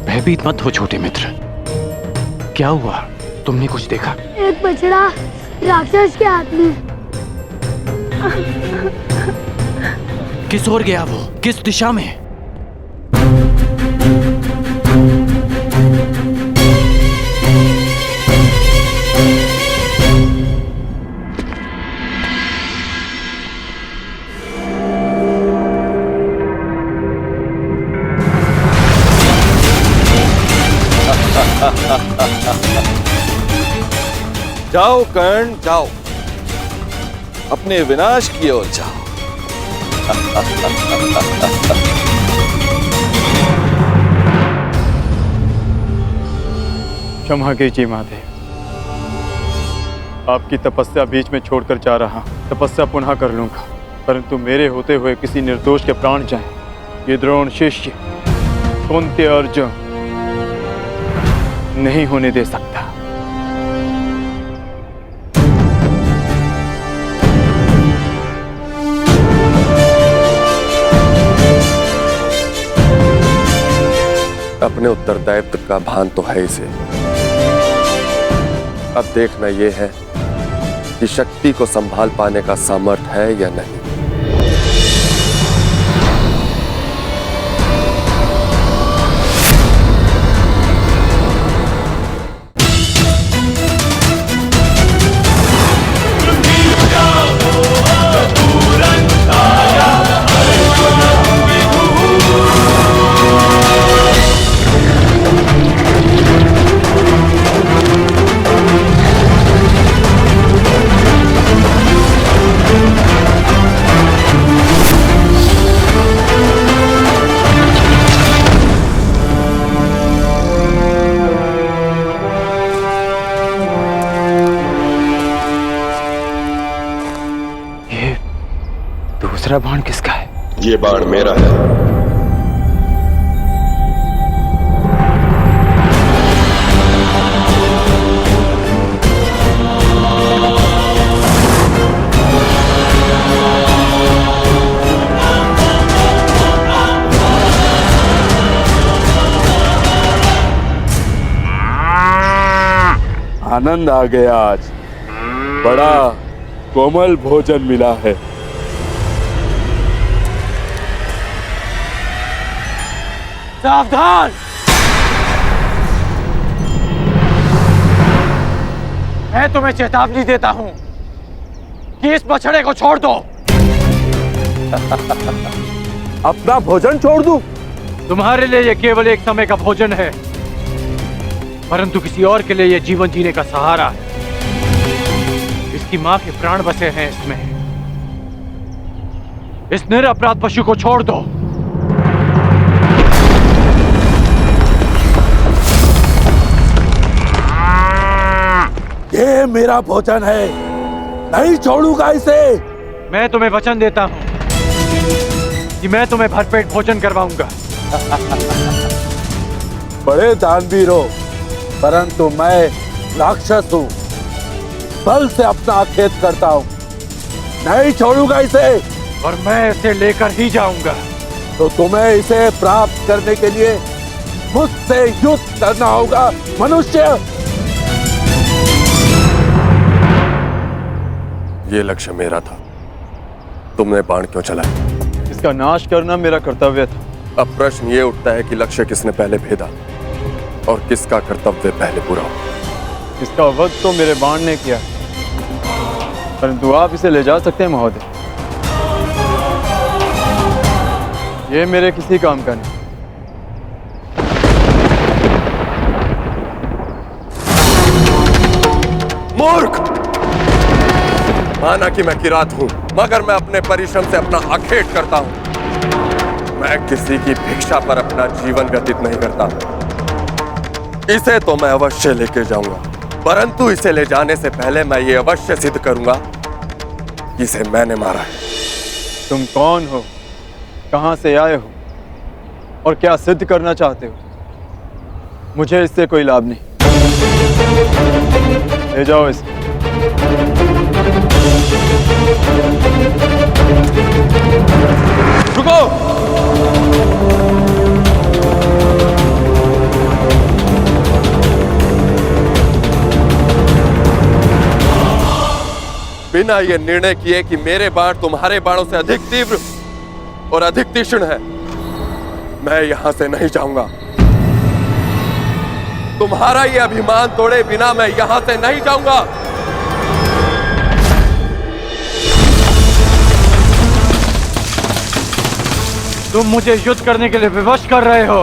भयभीत मत हो छोटे मित्र। क्या हुआ? तुमने कुछ देखा? एक बछड़ा राक्षस के हाथ में। किस ओर गया वो? किस दिशा में? जाओ कर्ण, जाओ, अपने विनाश की ओर जाओ। क्षमा कीजिए महादेव, आपकी तपस्या बीच में छोड़कर जा रहा। तपस्या पुनः कर लूंगा, परंतु मेरे होते हुए किसी निर्दोष के प्राण जाएं, ये द्रोण शिष्य कुंती अर्जुन नहीं होने दे सकता। अपने उत्तरदायित्व का भान तो है इसे। अब देखना यह है कि शक्ति को संभाल पाने का सामर्थ्य है या नहीं। दूसरा बाण किसका है? ये बाण मेरा है। आनंद आ गया। आज बड़ा कोमल भोजन मिला है। सावधान! मैं तुम्हें चेतावनी देता हूं कि इस बछड़े को छोड़ दो। अपना भोजन छोड़ दूं? तुम्हारे लिए यह केवल एक समय का भोजन है, परंतु किसी और के लिए यह जीवन जीने का सहारा है। इसकी मां के प्राण बसे हैं इसमें। इस निरपराध पशु को छोड़ दो। ये मेरा भोजन है, नहीं छोड़ूंगा इसे। मैं तुम्हें वचन देता हूं कि मैं तुम्हें भरपेट भोजन करवाऊंगा। बड़े दानवीर हो, परंतु मैं राक्षस हूं। बल से अपना खेत करता हूं, नहीं छोड़ूंगा इसे। और मैं इसे लेकर ही जाऊंगा। तो तुम्हें इसे प्राप्त करने के लिए मुझसे युद्ध करना होगा मनुष्य। ये लक्ष्य मेरा था, तुमने बाण क्यों चलाया? इसका नाश करना मेरा कर्तव्य था। अब प्रश्न ये उठता है कि लक्ष्य किसने पहले भेदा और किसका कर्तव्य पहले पूरा हो। इसका वध तो मेरे बाण ने किया, परंतु आप इसे ले जा सकते हैं महोदय। ये मेरे किसी काम का नहीं। मूर्ख! माना कि मैं किरात हूं, मगर मैं अपने परिश्रम से अपना आखेट करता हूं। मैं किसी की भिक्षा पर अपना जीवन व्यतीत नहीं करता। इसे तो मैं अवश्य लेके जाऊंगा, परंतु इसे ले जाने से पहले मैं ये अवश्य सिद्ध करूंगा कि इसे मैंने मारा है। तुम कौन हो, कहां से आए हो और क्या सिद्ध करना चाहते हो? मुझे इससे कोई लाभ नहीं। ले जाओ इसे। रुको! बिना ये निर्णय किए कि मेरे बाण तुम्हारे बाणों से अधिक तीव्र और अधिक तीक्ष्ण है, मैं यहां से नहीं जाऊंगा। तुम्हारा ये अभिमान तोड़े बिना मैं यहां से नहीं जाऊंगा। तुम मुझे युद्ध करने के लिए विवश कर रहे हो।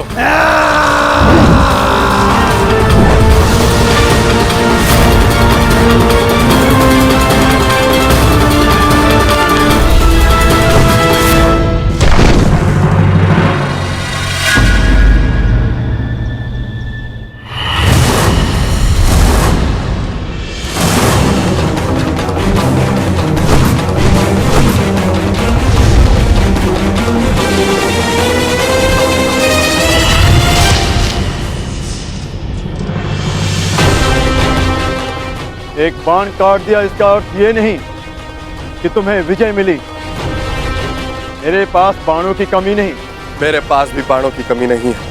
एक बाण काट दिया इसका अर्थ ये नहीं कि तुम्हें विजय मिली। मेरे पास बाणों की कमी नहीं। मेरे पास भी बाणों की कमी नहीं है।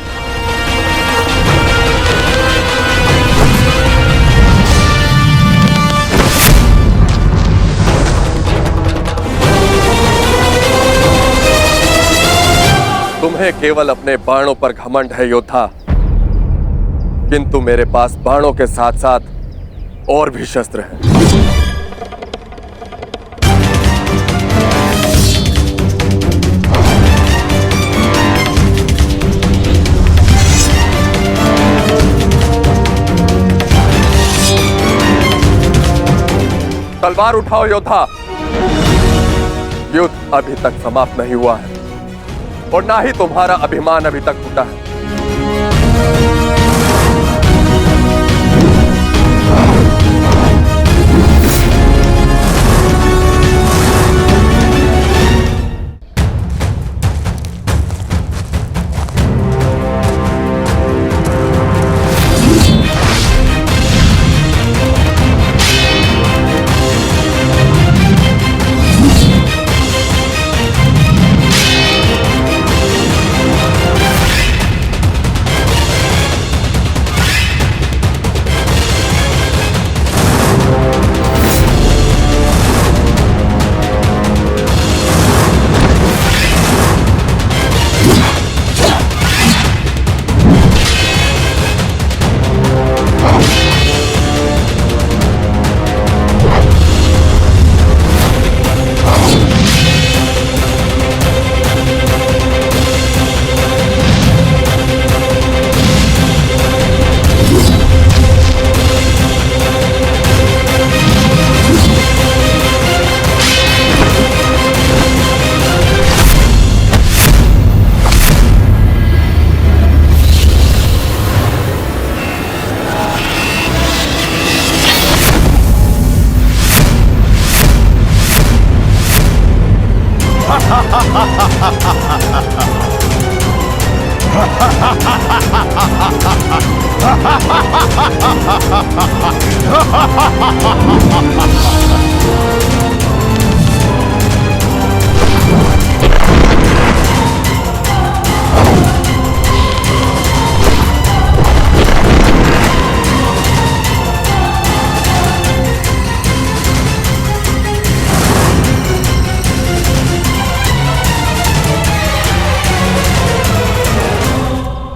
तुम्हें केवल अपने बाणों पर घमंड है योद्धा, किंतु मेरे पास बाणों के साथ साथ और भी शस्त्र हैं। तलवार उठाओ योद्धा, युद्ध अभी तक समाप्त नहीं हुआ है और ना ही तुम्हारा अभिमान अभी तक टूटा है।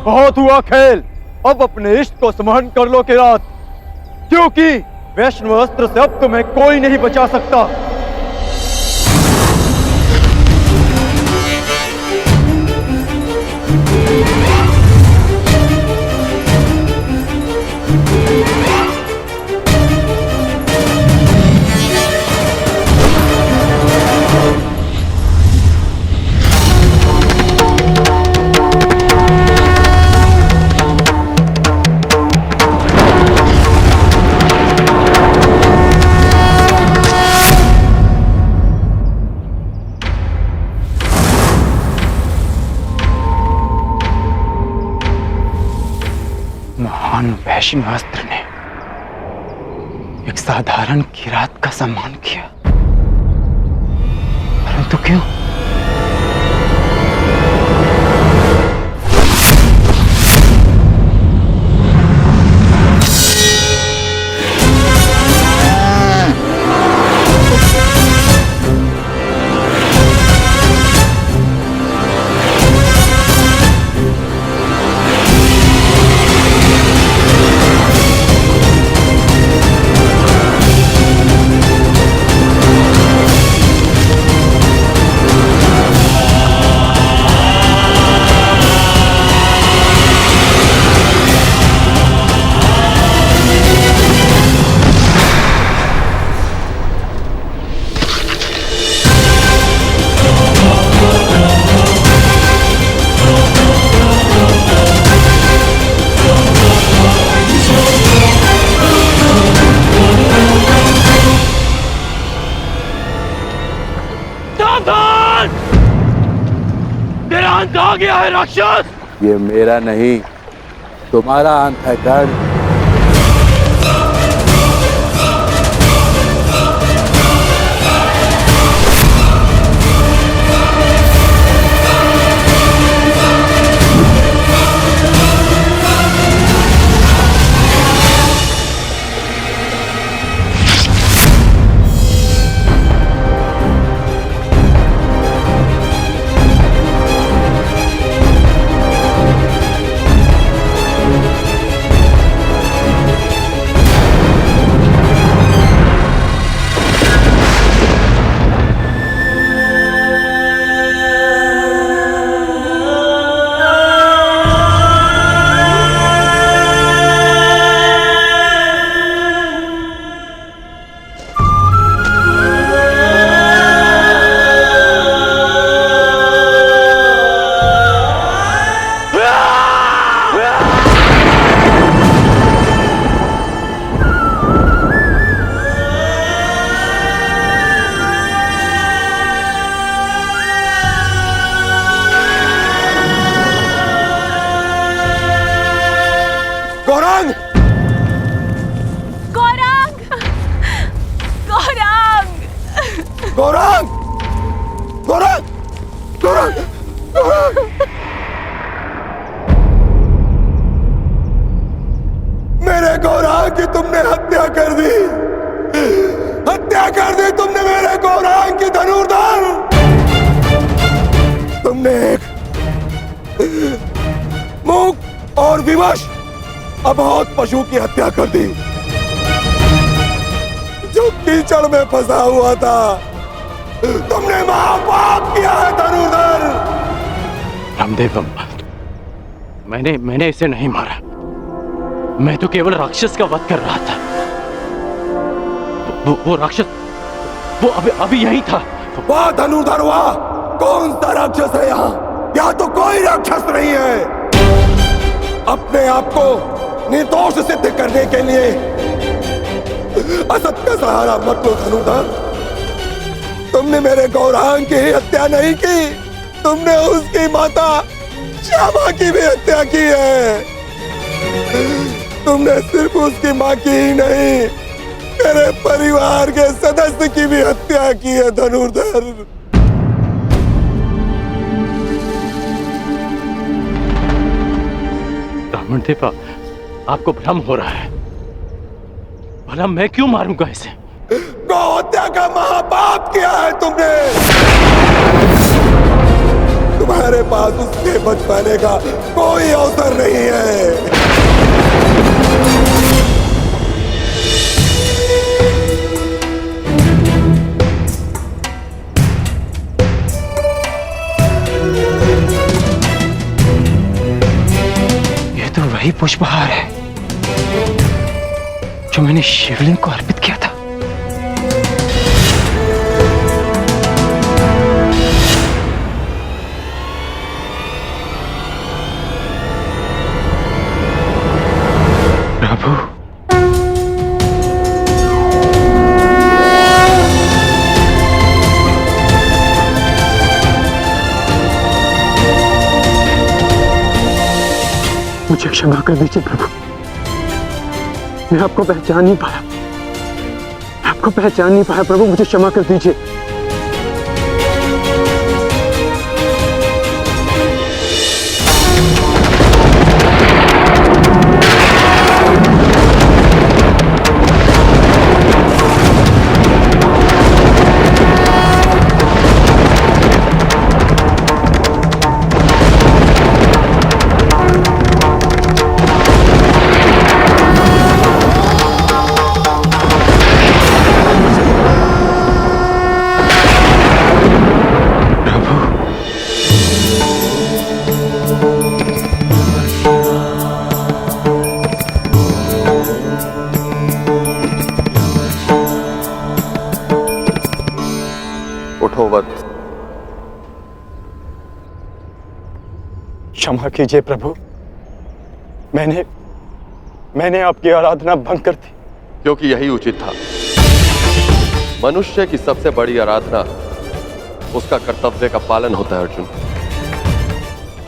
बहुत हुआ खेल, अब अपने इष्ट को स्मरण कर लो किरात, क्योंकि वैष्णव अस्त्र से अब तुम्हें कोई नहीं बचा सकता। महान वैष्णव अस्त्र ने एक साधारण किरात का सम्मान किया, परंतु क्यों? तेरा अंत आ गया है राक्षस। ये मेरा नहीं, तुम्हारा अंत है कर्ण। मेरे गौरांग की तुमने हत्या कर दी, हत्या कर दी तुमने मेरे गौरांग की धनुर्धर। तुमने एक मूक और विवश अबोध पशु की हत्या कर दी जो कीचड़ में फंसा हुआ था। तुमने महापाप किया है धनुर्धर। रामदेव, मैंने इसे नहीं मारा। मैं तो केवल राक्षस का वध कर रहा था। वो राक्षस वो अभी यही था। वाह धनुर्धर वाह! कौन सा राक्षस है यहाँ? यहाँ तो कोई राक्षस नहीं है। अपने आप को निर्दोष सिद्ध करने के लिए असत का सहारा मत लो धनुर्धर। तुमने मेरे गौरांग की हत्या नहीं की, तुमने उसकी माता श्यामा की भी हत्या की है। तुमने सिर्फ उसकी मां की ही नहीं, मेरे परिवार के सदस्य की भी हत्या की है धनुर्धर। ब्राह्मण देवा, आपको भ्रम हो रहा है। भला मैं क्यों मारूंगा इसे? गौ हत्या का महापाप किया है तुमने। तुम्हारे पास उसके बच पाने का कोई अवसर नहीं है। ये तो वही पुष्पहार है जो मैंने शिवलिंग को अर्पित किया था। प्रभु, मुझे क्षमा कर दीजिए प्रभु। मैं आपको पहचान नहीं पाया, आपको पहचान नहीं पाया प्रभु, मुझे क्षमा कर दीजिए। क्षमा कीजिए प्रभु, मैंने आपकी आराधना भंग कर दी। क्योंकि यही उचित था। मनुष्य की सबसे बड़ी आराधना उसका कर्तव्य का पालन होता है अर्जुन,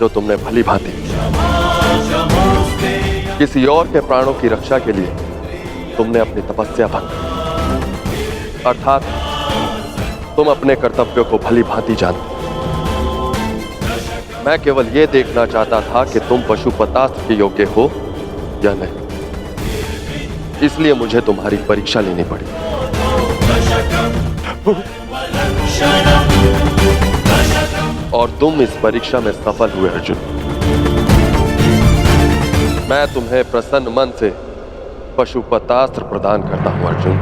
जो तुमने भली भांति किसी और के प्राणों की रक्षा के लिए तुमने अपनी तपस्या भंग की। अर्थात तुम अपने कर्तव्यों को भली भांति जानते। मैं केवल यह देखना चाहता था कि तुम पशुपतास्त्र के योग्य हो या नहीं, इसलिए मुझे तुम्हारी परीक्षा लेनी पड़ी। और तुम इस परीक्षा में सफल हुए अर्जुन। मैं तुम्हें प्रसन्न मन से पशुपतास्त्र प्रदान करता हूं अर्जुन।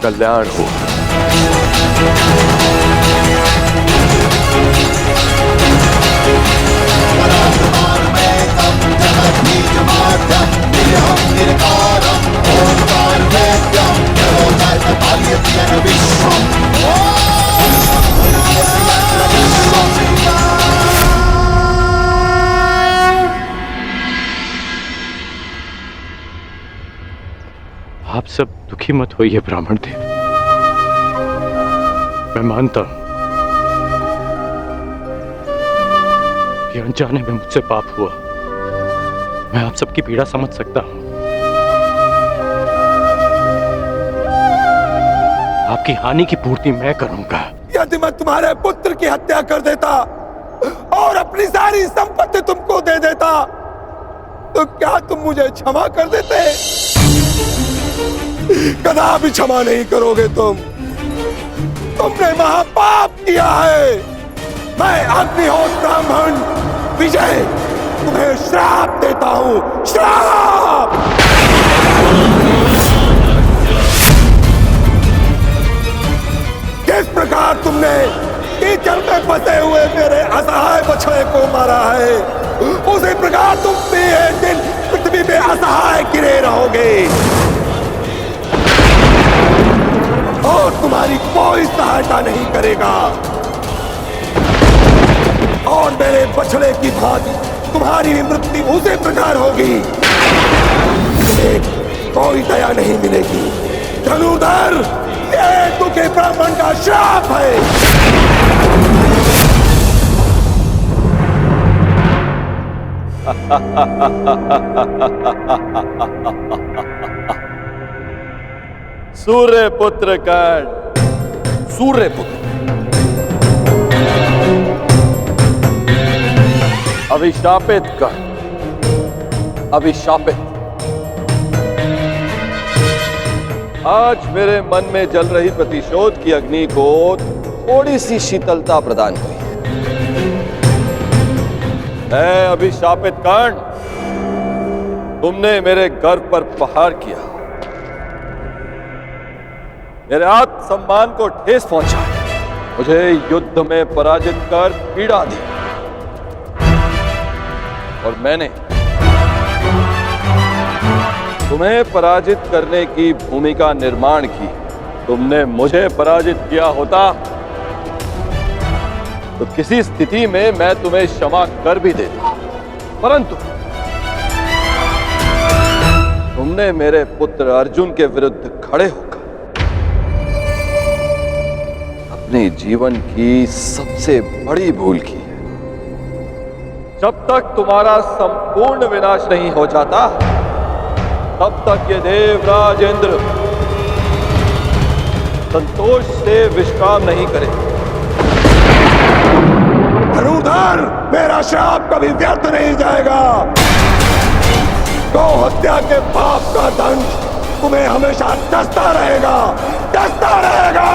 कल्याण हो। आप सब दुखी मत होइए ब्राह्मण देव। मैं मानता हूं आपके अनजाने में मुझसे पाप हुआ। मैं आप सबकी पीड़ा समझ सकता हूं। आपकी हानि की पूर्ति मैं करूंगा। यदि मैं तुम्हारे पुत्र की हत्या कर देता और अपनी सारी संपत्ति तुमको दे देता तो क्या तुम मुझे क्षमा कर देते? कदापि क्षमा नहीं करोगे तुम। तुमने महापाप किया है। मैं अग्निहोत्र ब्राह्मण विजय तुम्हें श्राप देता हूं। श्राप! किस प्रकार तुमने कीचड़ में फंसे हुए मेरे असहाय बछड़े को मारा है, उसी प्रकार तुम भी एक दिन पृथ्वी में असहाय गिरे रहोगे और तुम्हारी कोई सहायता नहीं करेगा। और मेरे बछड़े की भांति तुम्हारी भी मृत्यु उसी प्रकार होगी। तुम्हें कोई दया नहीं मिलेगी। धनुर्धर, ये तुझे ब्राह्मण का श्राप है। सूर्य पुत्र कर्ण, सूर्य पुत्र, अभिशापित कर्ण, अभिशापित। आज मेरे मन में जल रही प्रतिशोध की अग्नि को थोड़ी सी शीतलता प्रदान हुई। है अभिशापित कर्ण, तुमने मेरे गर्व पर प्रहार किया, मेरे आत्मसम्मान को ठेस पहुंचा, मुझे युद्ध में पराजित कर पीड़ा दी और मैंने तुम्हें पराजित करने की भूमि का निर्माण की। तुमने मुझे पराजित किया होता तो किसी स्थिति में मैं तुम्हें क्षमा कर भी देता, परंतु तुमने मेरे पुत्र अर्जुन के विरुद्ध खड़े होकर अपने जीवन की सबसे बड़ी भूल की है। जब तक तुम्हारा संपूर्ण विनाश नहीं हो जाता तब तक ये देवराज इंद्र संतोष से विश्राम नहीं करेगा। धनुर्धर, मेरा श्राप कभी व्यर्थ नहीं जाएगा। गौ हत्या के पाप का दंड तुम्हें हमेशा डसता रहेगा, डसता रहेगा।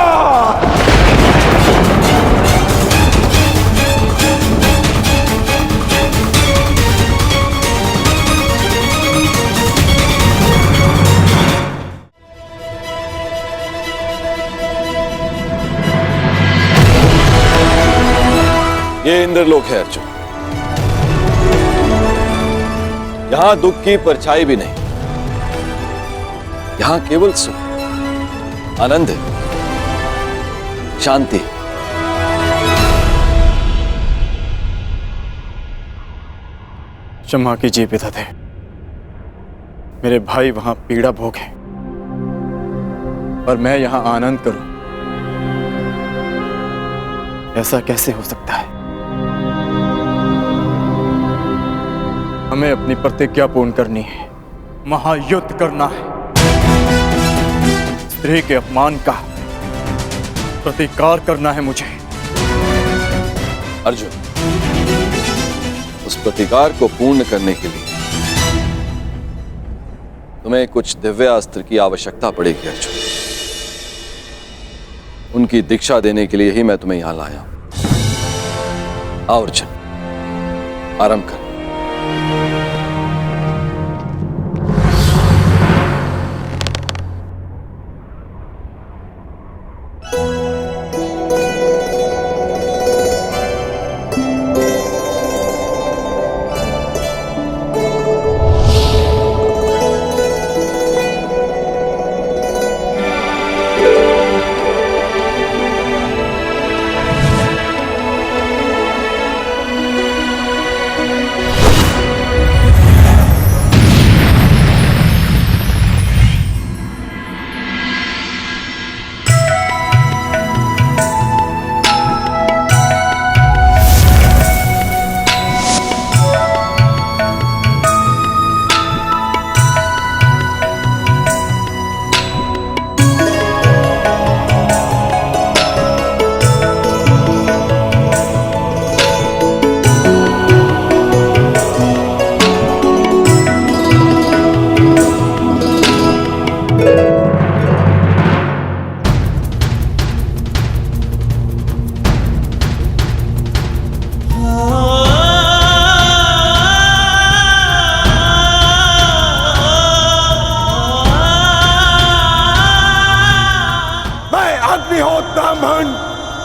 ये इंद्रलोक है अर्जुन, यहां दुख की परछाई भी नहीं, यहां केवल सुख, आनंद, शांति। क्षमा कीजिए पितादे, मेरे भाई वहां पीड़ा भोगे और मैं यहां आनंद करूं, ऐसा कैसे हो सकता है? हमें अपनी प्रतिज्ञा पूर्ण करनी है, महायुद्ध करना है। स्त्री के अपमान का प्रतिकार करना है मुझे। अर्जुन, उस प्रतिकार को पूर्ण करने के लिए तुम्हें कुछ दिव्य अस्त्र की आवश्यकता पड़ेगी अर्जुन। उनकी दीक्षा देने के लिए ही मैं तुम्हें यहां लाया हूं। आओ अर्जुन, आरंभ कर।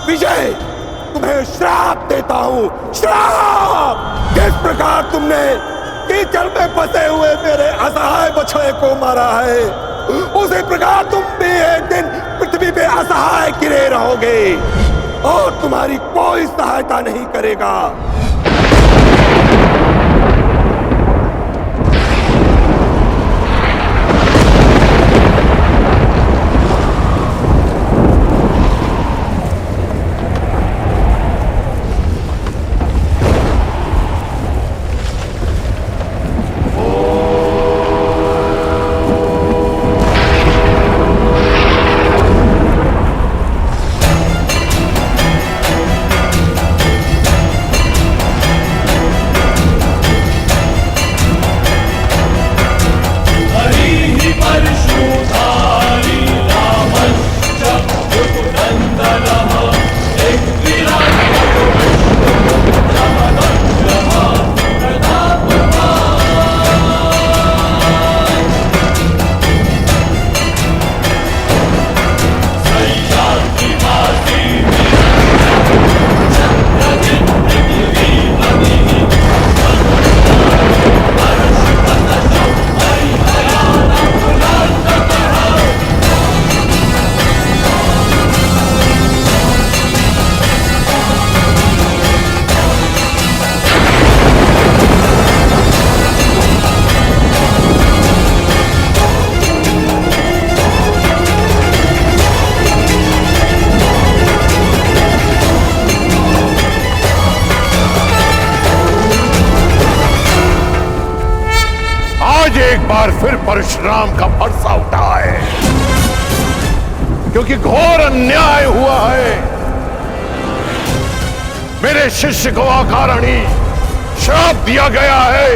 विजय, तुम्हें श्राप देता हूं, श्राप। जिस प्रकार तुमने कीचड़ में फंसे हुए मेरे असहाय बछड़े को मारा है, उसी प्रकार तुम भी एक दिन पृथ्वी पे असहाय गिरे रहोगे और तुम्हारी कोई सहायता नहीं करेगा। एक बार फिर परशुराम का फरसा उठा है, क्योंकि घोर अन्याय हुआ है। मेरे शिष्य को अकारणी श्राप दिया गया है।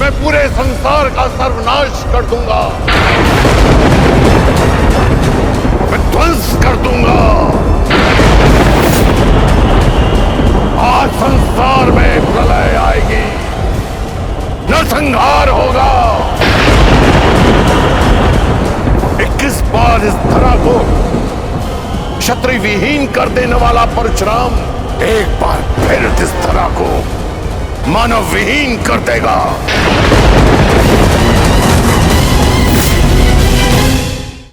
मैं पूरे संसार का सर्वनाश कर दूंगा, मैं ध्वंस कर दूंगा। आज संसार में प्रलय आएगी, नरसंहार होगा। 21 बार इस धरा को क्षत्रिय विहीन कर देने वाला परशुराम एक बार फिर इस धरा को मानव विहीन कर देगा।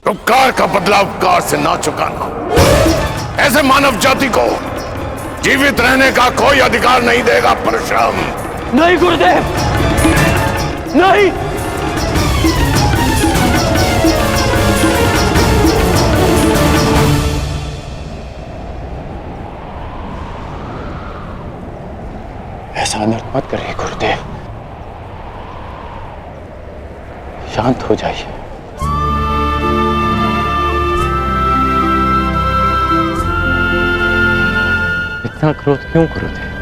उपकार का बदला उपकार से ना चुकाना, ऐसे मानव जाति को जीवित रहने का कोई अधिकार नहीं देगा परशुराम। नहीं गुरुदेव, नहीं। ऐसा अनर्थ मत करिए गुरुदेव, शांत हो जाइए। इतना क्रोध क्यों गुरुदेव?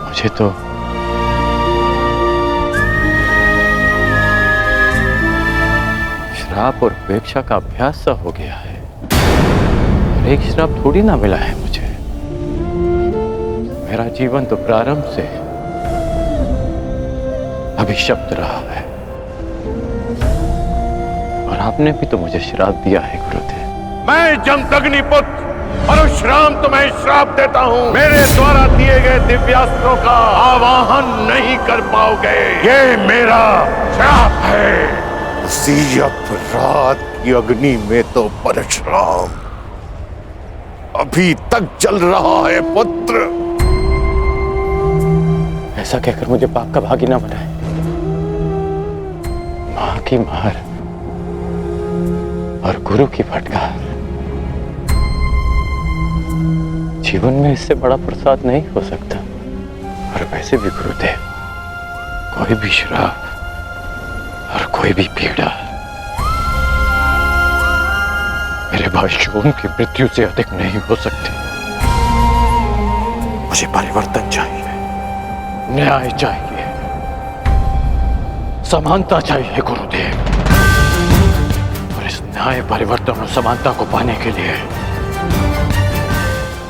मुझे तो श्राप और उपेक्षा का अभ्यास सा हो गया है, और एक श्राप थोड़ी ना मिला है मुझे। मेरा जीवन तो प्रारंभ से अभिशप्त रहा है, और आपने भी तो मुझे श्राप दिया है गुरुदेव। मैं जमदग्नि पुत्र परशुराम तुम्हें श्राप देता हूँ। मेरे द्वारा दिए गए दिव्यास्त्रों का आवाहन नहीं कर पाओगे, ये मेरा श्राप है। उसी अपराध की अग्नि में तो परशुराम अभी तक जल रहा है पुत्र। ऐसा कहकर मुझे पाप का भागी ना बनाए। मां की मार और गुरु की फटकार, जीवन में इससे बड़ा प्रसाद नहीं हो सकता। और वैसे भी गुरुदेव, कोई भी श्राप और कोई भी पीड़ा मेरे भाई शोन की मृत्यु से अधिक नहीं हो सकती। मुझे परिवर्तन चाहिए, न्याय चाहिए, समानता चाहिए गुरुदेव। और इस न्याय, परिवर्तन और समानता को पाने के लिए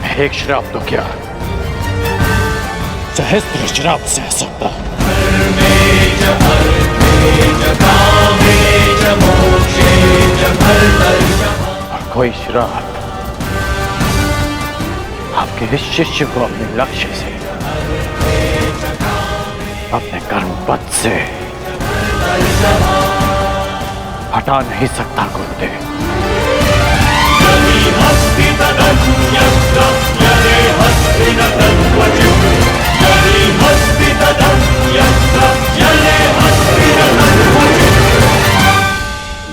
मैं एक श्राप तो क्या, सहस्त्र श्राप सह सकता। मोक्षे च फलदर्शनम् कोई श्राप आपके इस शिष्य को अपने लक्ष्य से, अपने कर्म पथ से हटा नहीं सकता गुरुदेव।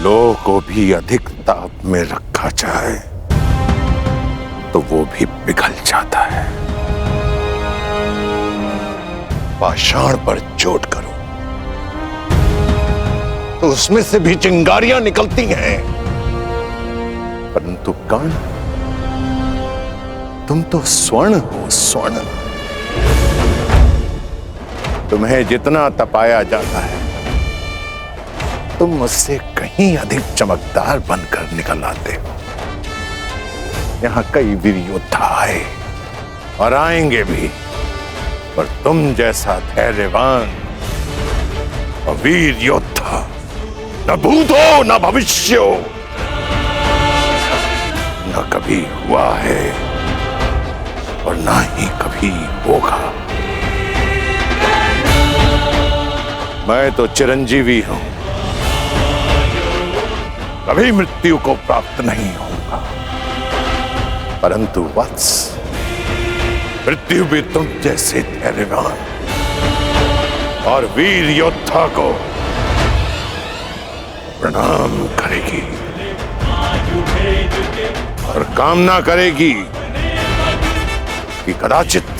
लोह को भी अधिक ताप में रखा जाए तो वो भी पिघल जाता है। पाषाण पर चोट करो तो उसमें से भी चिंगारियां निकलती हैं, परंतु कर्ण, तुम तो स्वर्ण हो, स्वर्ण। तुम्हें जितना तपाया जाता है तुम मुझसे कहीं अधिक चमकदार बनकर निकल आते हो। यहां कई वीर योद्धा आए और आएंगे भी, पर तुम जैसा धैर्यवान और वीर योद्धा न भूत हो न भविष्य हो, न कभी हुआ है और न ही कभी होगा। मैं तो चिरंजीवी हूं, कभी मृत्यु को प्राप्त नहीं होगा, परंतु वत्स, मृत्यु भी तुम जैसे धैर्यवान और वीर योद्धा को प्रणाम करेगी और कामना करेगी कि कदाचित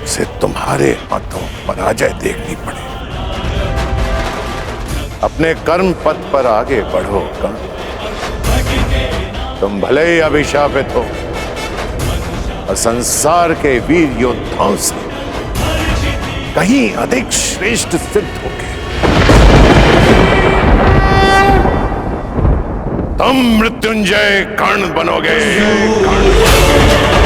से तुम्हारे हाथों पराजय देखनी पड़े। अपने कर्म पथ पर आगे बढ़ो कर्ण। तुम भले ही अभिशापित हो और संसार के वीर योद्धाओं से कहीं अधिक श्रेष्ठ सिद्ध होगे। तुम मृत्युंजय कर्ण बनोगे, कर्ण बनोगे।